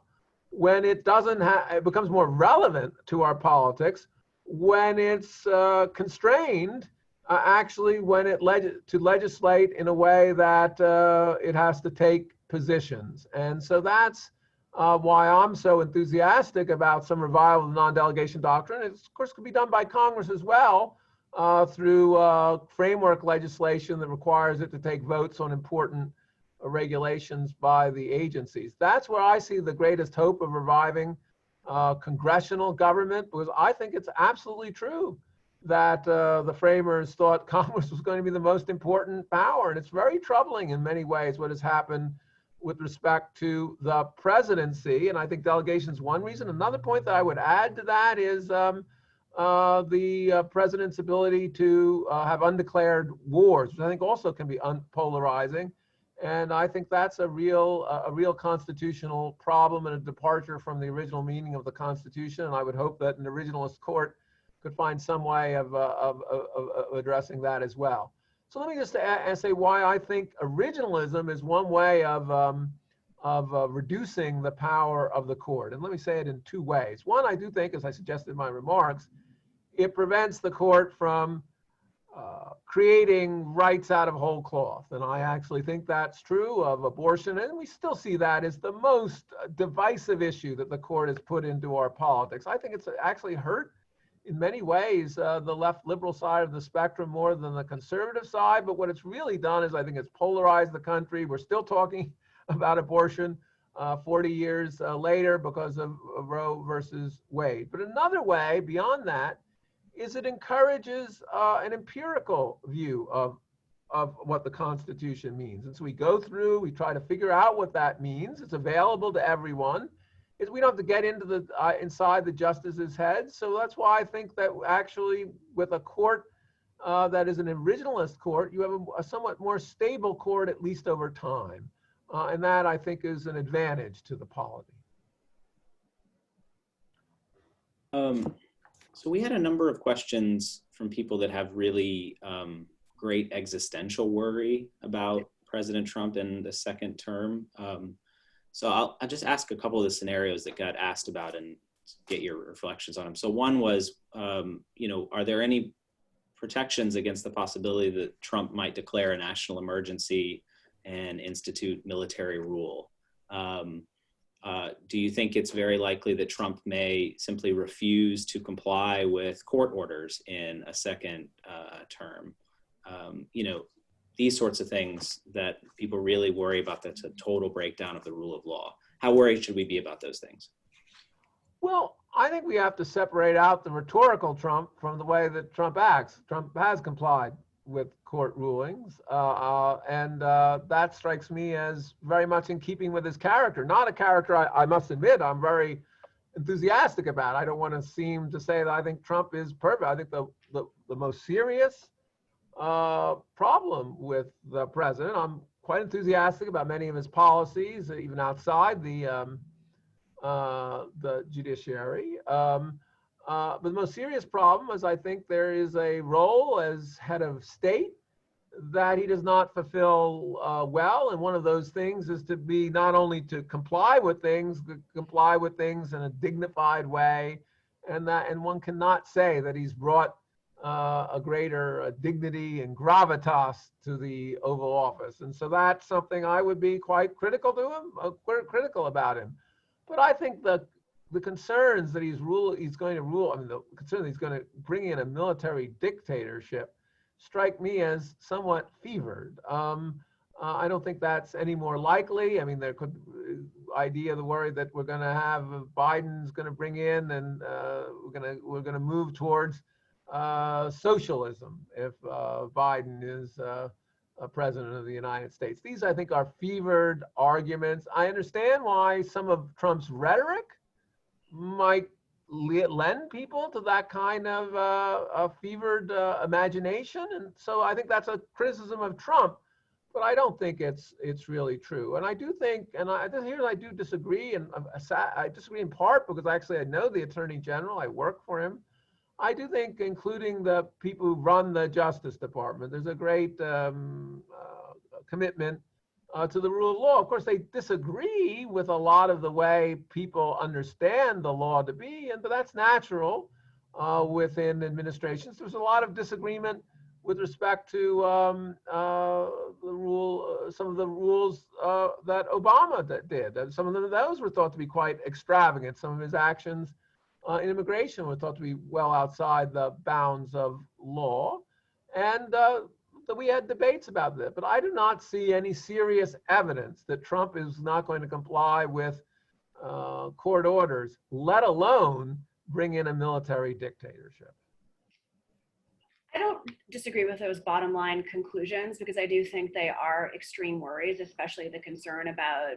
when it doesn't it becomes more relevant to our politics when it's constrained, actually when it to legislate in a way that it has to take positions. And so that's why I'm so enthusiastic about some revival of the non-delegation doctrine. It, of course, could be done by Congress as well through framework legislation that requires it to take votes on important regulations by the agencies. That's where I see the greatest hope of reviving congressional government, because I think it's absolutely true that the framers thought Congress was going to be the most important power. And it's very troubling in many ways what has happened with respect to the presidency. And I think delegation is one reason. Another point that I would add to that is the president's ability to have undeclared wars, which I think also can be polarizing. And I think that's a real constitutional problem and a departure from the original meaning of the Constitution. And I would hope that an originalist court could find some way of addressing that as well. So let me just say why I think originalism is one way of reducing the power of the court. And let me say it in two ways. One, I do think, as I suggested in my remarks, it prevents the court from creating rights out of whole cloth. And I actually think that's true of abortion. And we still see that as the most divisive issue that the court has put into our politics. I think it's actually hurt in many ways the left liberal side of the spectrum more than the conservative side. But what it's really done is I think it's polarized the country. We're still talking about abortion 40 years later because of Roe versus Wade. But another way beyond that is it encourages an empirical view of what the Constitution means. And so we go through, we try to figure out what that means. It's available to everyone. We don't have to get into the inside the justices' heads. So that's why I think that actually with a court that is an originalist court, you have a somewhat more stable court, at least over time. And that I think is an advantage to the polity. So we had a number of questions from people that have really great existential worry about President Trump in the second term. So I'll just ask a couple of the scenarios that got asked about and get your reflections on them. So one was, are there any protections against the possibility that Trump might declare a national emergency and institute military rule? Do you think it's very likely that Trump may simply refuse to comply with court orders in a second term? These sorts of things that people really worry about, that's a total breakdown of the rule of law. How worried should we be about those things? Well, I think we have to separate out the rhetorical Trump from the way that Trump acts. Trump has complied with court rulings, and that strikes me as very much in keeping with his character. Not a character, I must admit, I'm very enthusiastic about. I don't want to seem to say that I think Trump is perfect. I think the most serious problem with the president, I'm quite enthusiastic about many of his policies, even outside the judiciary. But the most serious problem is I think there is a role as head of state that he does not fulfill well. And one of those things is to be not only to comply with things, but comply with things in a dignified way. And one cannot say that he's brought a greater dignity and gravitas to the Oval Office. And so that's something I would be quite critical to him, critical about him. But I think the concerns that he's going to rule, the concern that he's going to bring in a military dictatorship strike me as somewhat fevered. I don't think that's any more likely. I mean, there could the worry that we're going to have Biden's going to bring in, and we're going to move towards socialism if Biden is president of the United States. These, I think, are fevered arguments. I understand why some of Trump's rhetoric might lend people to that kind of fevered imagination. And so I think that's a criticism of Trump, but I don't think it's really true. And I do think, and here I do disagree, and I disagree in part because I know the Attorney General, I work for him. I do think, including the people who run the Justice Department, there's a great commitment to the rule of law. Of course, they disagree with a lot of the way people understand the law to be, but that's natural within administrations. There's a lot of disagreement with respect to some of the rules that Obama did. And some of those were thought to be quite extravagant. Some of his actions in immigration were thought to be well outside the bounds of law. And we had debates about that, but I do not see any serious evidence that Trump is not going to comply with court orders, let alone bring in a military dictatorship. I don't disagree with those bottom line conclusions because I do think they are extreme worries, especially the concern about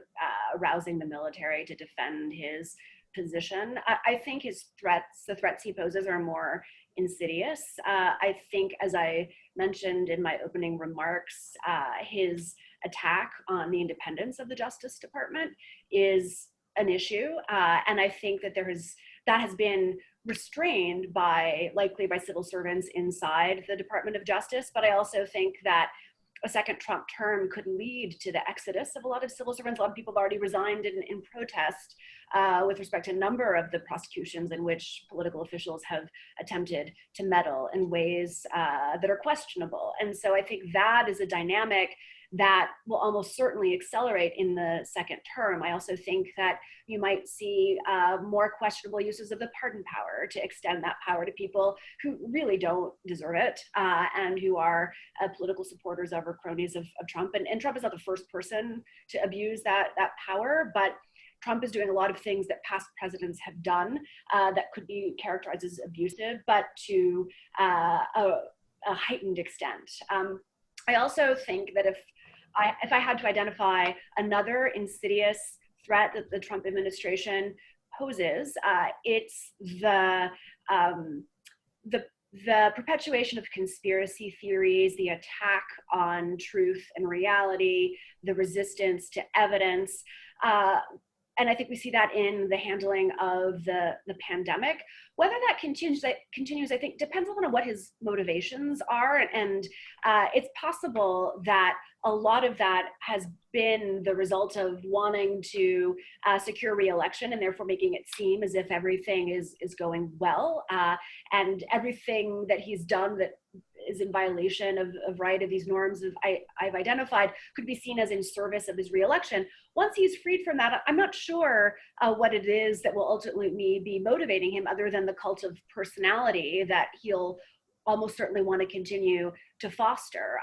arousing the military to defend his position. I think the threats he poses are more insidious. I think, as I mentioned in my opening remarks, his attack on the independence of the Justice Department is an issue. And I think that that has been restrained likely by civil servants inside the Department of Justice. But I also think that a second Trump term could lead to the exodus of a lot of civil servants. A lot of people have already resigned in protest with respect to a number of the prosecutions in which political officials have attempted to meddle in ways that are questionable. And so I think that is a dynamic that will almost certainly accelerate in the second term. I also think that you might see more questionable uses of the pardon power to extend that power to people who really don't deserve it and who are political supporters of or cronies of Trump. And Trump is not the first person to abuse that power, but Trump is doing a lot of things that past presidents have done that could be characterized as abusive, but to a heightened extent. I also think that if I had to identify another insidious threat that the Trump administration poses, it's the perpetuation of conspiracy theories, the attack on truth and reality, the resistance to evidence. And I think we see that in the handling of the pandemic. Whether that continues, I think, depends on what his motivations are. And it's possible that a lot of that has been the result of wanting to secure re-election and therefore making it seem as if everything is going well. And everything that he's done that is in violation of a variety of these norms I've identified could be seen as in service of his re-election. Once he's freed from that, I'm not sure what it is that will ultimately be motivating him other than the cult of personality that he'll almost certainly want to continue to foster.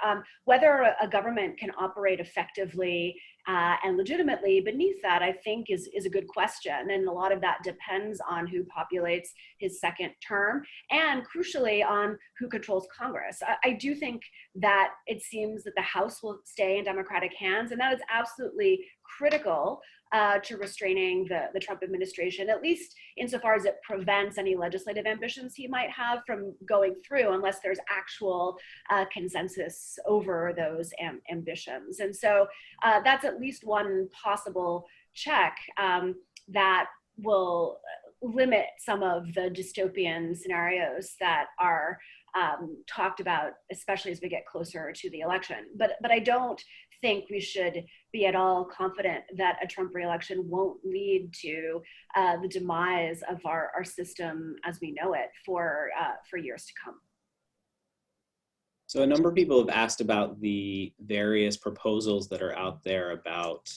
Whether a government can operate effectively and legitimately beneath that, I think is a good question. And a lot of that depends on who populates his second term and crucially on who controls Congress. I do think that it seems that the House will stay in Democratic hands, and that is absolutely critical to restraining the Trump administration, at least insofar as it prevents any legislative ambitions he might have from going through unless there's actual consensus over those ambitions. And so that's at least one possible check that will limit some of the dystopian scenarios that are talked about, especially as we get closer to the election. But I don't think we should be at all confident that a Trump re-election won't lead to the demise of our system as we know it for years to come. So a number of people have asked about the various proposals that are out there about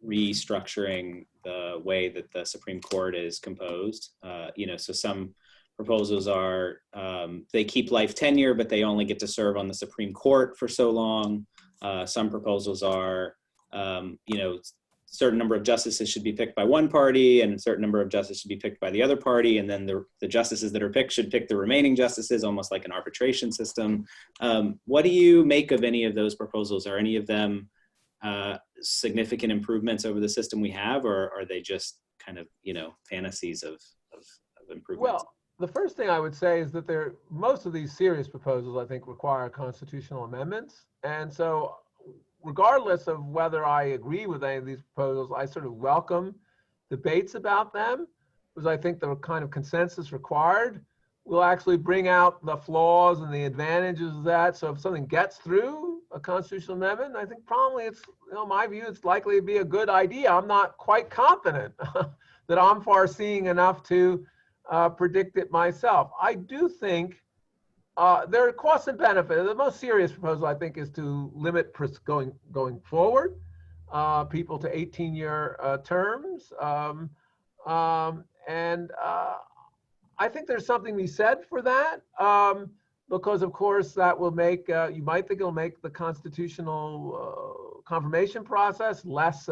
restructuring the way that the Supreme Court is composed. So some proposals are they keep life tenure, but they only get to serve on the Supreme Court for so long. Some proposals are, certain number of justices should be picked by one party and a certain number of justices should be picked by the other party. And then the justices that are picked should pick the remaining justices, almost like an arbitration system. What do you make of any of those proposals? Are any of them significant improvements over the system we have, or are they just kind of, fantasies of improvements? Well, the first thing I would say is that most of these serious proposals, I think, require constitutional amendments. And so regardless of whether I agree with any of these proposals, I sort of welcome debates about them, because I think the kind of consensus required will actually bring out the flaws and the advantages of that. So if something gets through a constitutional amendment, I think probably it's, my view, it's likely to be a good idea. I'm not quite confident that I'm foreseeing enough to predict it myself. I do think there are costs and benefits. The most serious proposal, I think, is to limit going forward people to 18-year terms. I think there's something to be said for that, because of course that will make, you might think it'll make the constitutional confirmation process less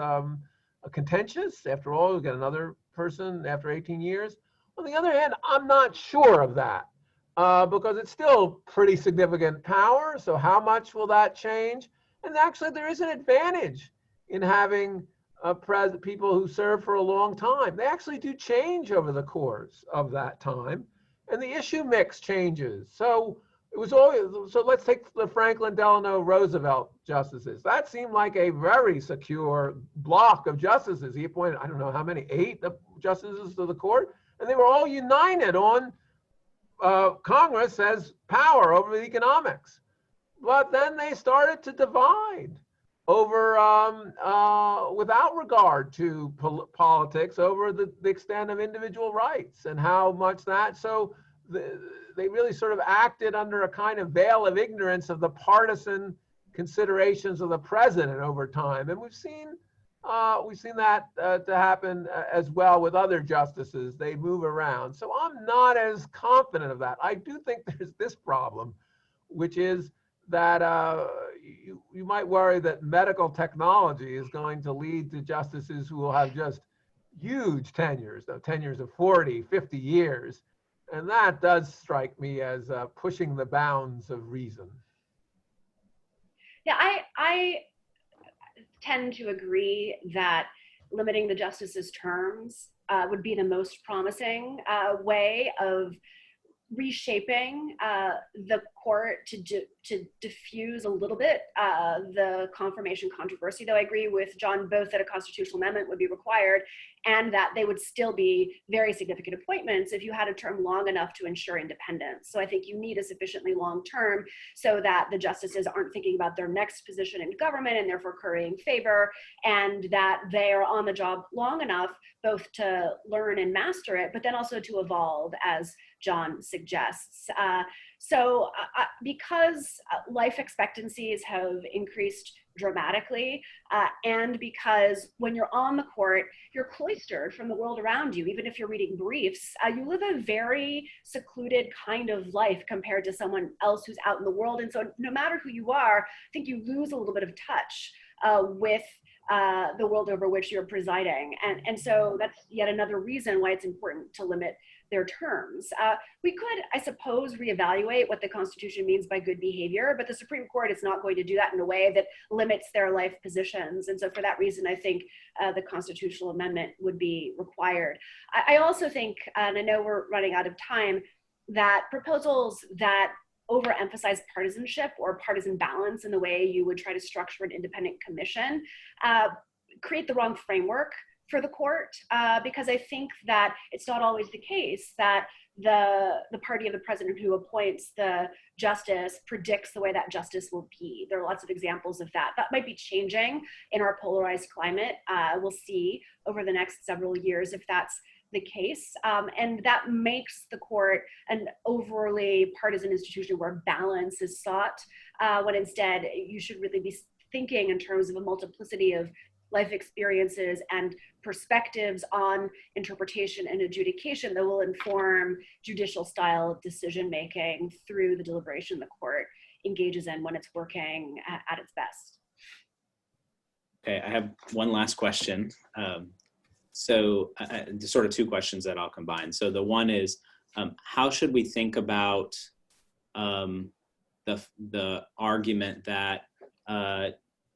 contentious. After all, you'll get another person after 18 years. On the other hand, I'm not sure of that, because it's still pretty significant power. So how much will that change? And actually there is an advantage in having people who serve for a long time. They actually do change over the course of that time, and the issue mix changes. So it was always, so let's take the Franklin Delano Roosevelt justices. That seemed like a very secure block of justices. He appointed, I don't know how many, 8 justices to the court, and they were all united on Congress has power over the economics. But then they started to divide over, without regard to politics, over the extent of individual rights and how much that, so they really sort of acted under a kind of veil of ignorance of the partisan considerations of the president over time. And we've seen that to happen as well with other justices. They move around. So I'm not as confident of that. I do think there's this problem, which is that you might worry that medical technology is going to lead to justices who will have just huge tenures of 40, 50 years. And that does strike me as pushing the bounds of reason. Yeah, I tend to agree that limiting the justices' terms would be the most promising way of reshaping the court to diffuse a little bit the confirmation controversy, though I agree with John both that a constitutional amendment would be required and that they would still be very significant appointments if you had a term long enough to ensure independence. So I think you need a sufficiently long term so that the justices aren't thinking about their next position in government and therefore currying favor, and that they are on the job long enough both to learn and master it, but then also to evolve, as John suggests. Because life expectancies have increased dramatically, and because when you're on the court, you're cloistered from the world around you. Even if you're reading briefs, you live a very secluded kind of life compared to someone else who's out in the world. And so no matter who you are, I think you lose a little bit of touch with the world over which you're presiding. And so that's yet another reason why it's important to limit their terms. We could, I suppose, reevaluate what the Constitution means by good behavior, but the Supreme Court is not going to do that in a way that limits their life positions. And so for that reason, I think the constitutional amendment would be required. I also think, and I know we're running out of time, that proposals that overemphasize partisanship or partisan balance in the way you would try to structure an independent commission create the wrong framework for the court, because I think that it's not always the case that the party of the president who appoints the justice predicts the way that justice will be. There are lots of examples of that. That might be changing in our polarized climate. We'll see over the next several years if that's the case. And that makes the court an overly partisan institution where balance is sought, when instead you should really be thinking in terms of a multiplicity of life experiences and perspectives on interpretation and adjudication that will inform judicial style decision-making through the deliberation the court engages in when it's working at its best. Okay, I have one last question. So sort of 2 questions that I'll combine. So the one is, how should we think about the argument that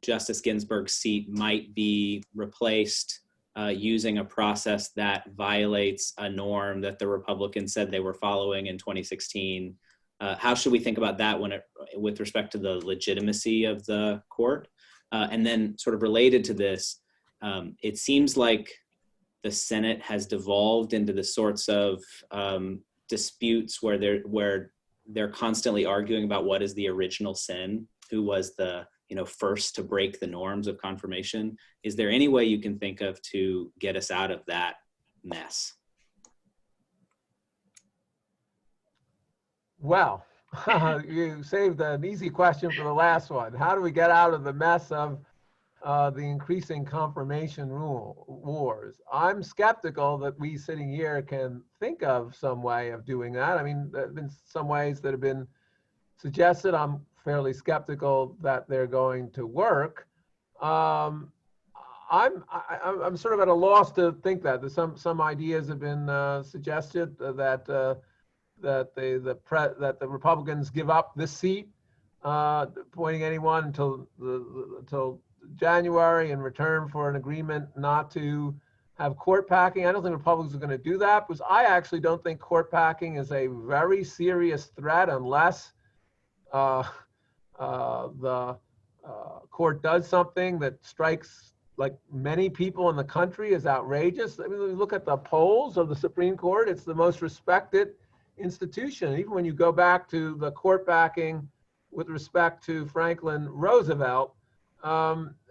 Justice Ginsburg's seat might be replaced using a process that violates a norm that the Republicans said they were following in 2016. How should we think about that with respect to the legitimacy of the court? And then sort of related to this, it seems like the Senate has devolved into the sorts of disputes where they're constantly arguing about what is the original sin, who was the first to break the norms of confirmation. Is there any way you can think of to get us out of that mess? Well, you saved an easy question for the last one. How do we get out of the mess of the increasing confirmation wars? I'm skeptical that we sitting here can think of some way of doing that. I mean, there have been some ways that have been suggested. I'm fairly skeptical that they're going to work. I'm sort of at a loss to think that. There's some ideas have been suggested that that the Republicans give up this seat, appointing anyone until January in return for an agreement not to have court packing. I don't think Republicans are going to do that, because I actually don't think court packing is a very serious threat unless the court does something that strikes, like many people in the country, as outrageous. I mean, look at the polls of the Supreme Court. It's the most respected institution. Even when you go back to the court backing with respect to Franklin Roosevelt,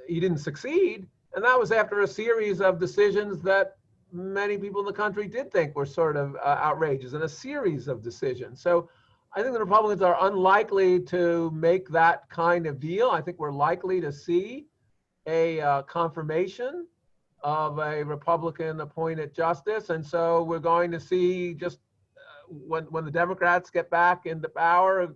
he didn't succeed. And that was after a series of decisions that many people in the country did think were sort of outrageous, and a series of decisions. So I think the Republicans are unlikely to make that kind of deal. I think we're likely to see a confirmation of a Republican appointed justice. And so we're going to see, just when the Democrats get back into power,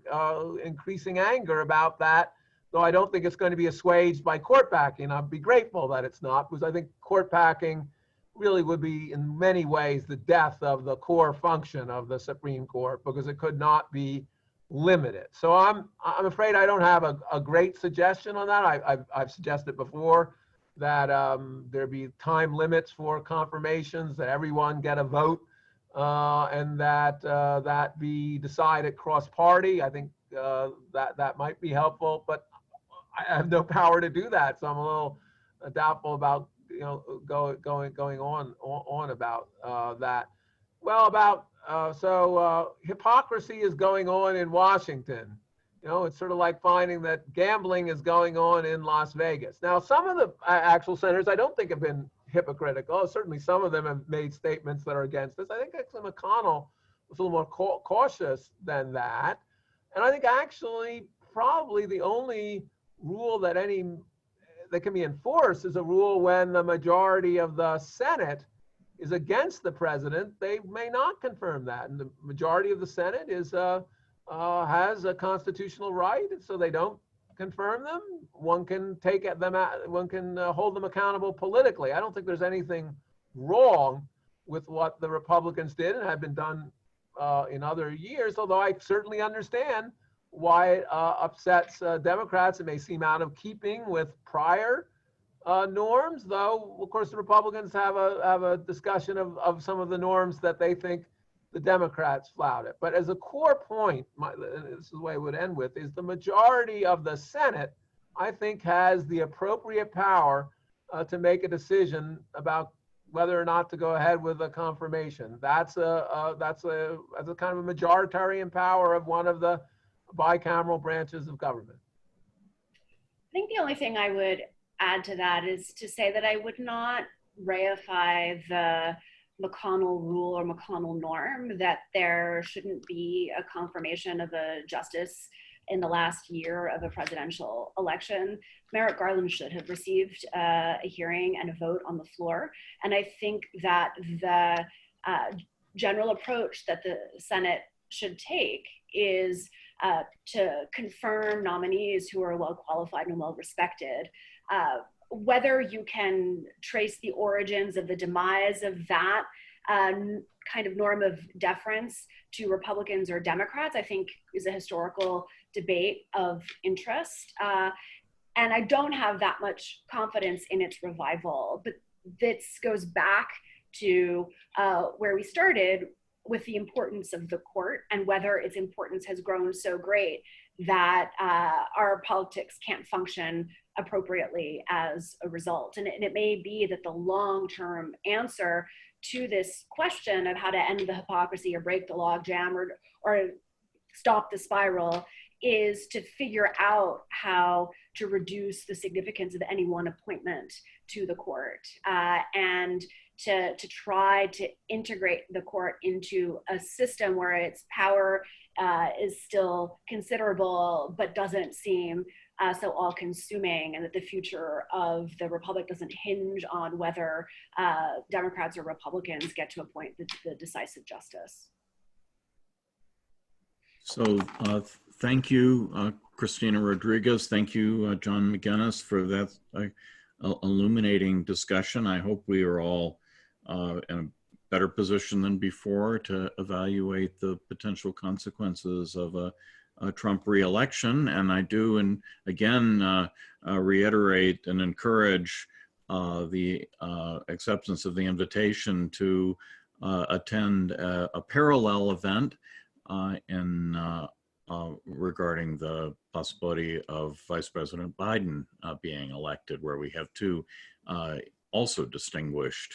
increasing anger about that, though I don't think it's going to be assuaged by court packing. I'd be grateful that it's not, because I think court packing really would be in many ways the death of the core function of the Supreme Court, because it could not be limited. So I'm afraid I don't have a great suggestion on that. I've suggested before that there be time limits for confirmations, that everyone get a vote, and that be decided cross-party. I think that might be helpful, but I have no power to do that, so I'm a little doubtful about going on about that. Well, about hypocrisy is going on in Washington. It's sort of like finding that gambling is going on in Las Vegas. Now, some of the actual senators I don't think have been hypocritical. Certainly, some of them have made statements that are against this. I think actually McConnell was a little more cautious than that, and I think actually probably the only rule that can be enforced is a rule when the majority of the Senate is against the president. They may not confirm that, and the majority of the Senate has a constitutional right, and so they don't confirm them. One can hold them accountable politically. I don't think there's anything wrong with what the Republicans did and had been done in other years, although I certainly understand why it upsets Democrats. It may seem out of keeping with prior norms, though, of course, the Republicans have a discussion of some of the norms that they think the Democrats flouted. But as a core point, this is the way I would end with, is the majority of the Senate, I think, has the appropriate power to make a decision about whether or not to go ahead with a confirmation. That's a kind of a majoritarian power of one of the bicameral branches of government. I think the only thing I would add to that is to say that I would not reify the McConnell rule or McConnell norm that there shouldn't be a confirmation of a justice in the last year of a presidential election. Merrick Garland should have received a hearing and a vote on the floor. And I think that the general approach that the Senate should take is to confirm nominees who are well qualified and well respected. Whether you can trace the origins of the demise of that kind of norm of deference to Republicans or Democrats, I think is a historical debate of interest. And I don't have that much confidence in its revival. But this goes back to where we started with the importance of the court and whether its importance has grown so great that our politics can't function appropriately as a result. And it may be that the long-term answer to this question of how to end the hypocrisy or break the logjam or stop the spiral is to figure out how to reduce the significance of any one appointment to the court and to try to integrate the court into a system where its power is still considerable but doesn't seem so all-consuming, and that the future of the republic doesn't hinge on whether Democrats or Republicans get to appoint the decisive justice. So thank you, Christina Rodriguez. Thank you, John McGinnis, for that illuminating discussion. I hope we are all in a better position than before to evaluate the potential consequences of a Trump re-election. And I do, and again, reiterate and encourage the acceptance of the invitation to attend a parallel event regarding the possibility of Vice President Biden being elected, where we have two also distinguished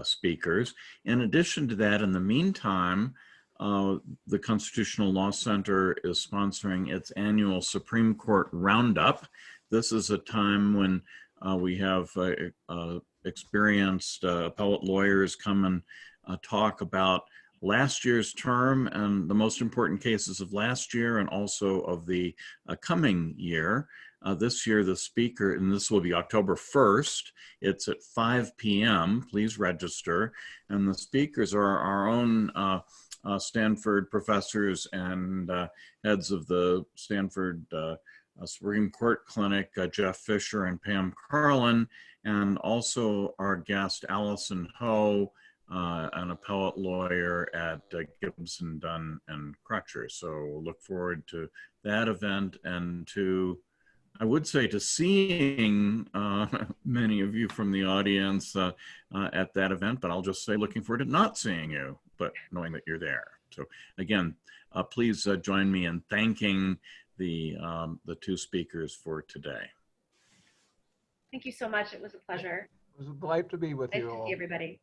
speakers. In addition to that, in the meantime, the Constitutional Law Center is sponsoring its annual Supreme Court Roundup. This is a time when we have experienced appellate lawyers come and talk about last year's term and the most important cases of last year and also of the coming year. This year, the speaker, and this will be October 1st, it's at 5 p.m. Please register. And the speakers are our own Stanford professors and heads of the Stanford Supreme Court Clinic, Jeff Fisher and Pam Carlin, and also our guest, Allison Ho, an appellate lawyer at Gibson, Dunn and Crutcher. So look forward to that event and to, I would say, to seeing many of you from the audience at that event, but I'll just say looking forward to not seeing you, but knowing that you're there. So again, please join me in thanking the two speakers for today. Thank you so much. It was a pleasure. It was a delight to be with you all. Nice to see everybody.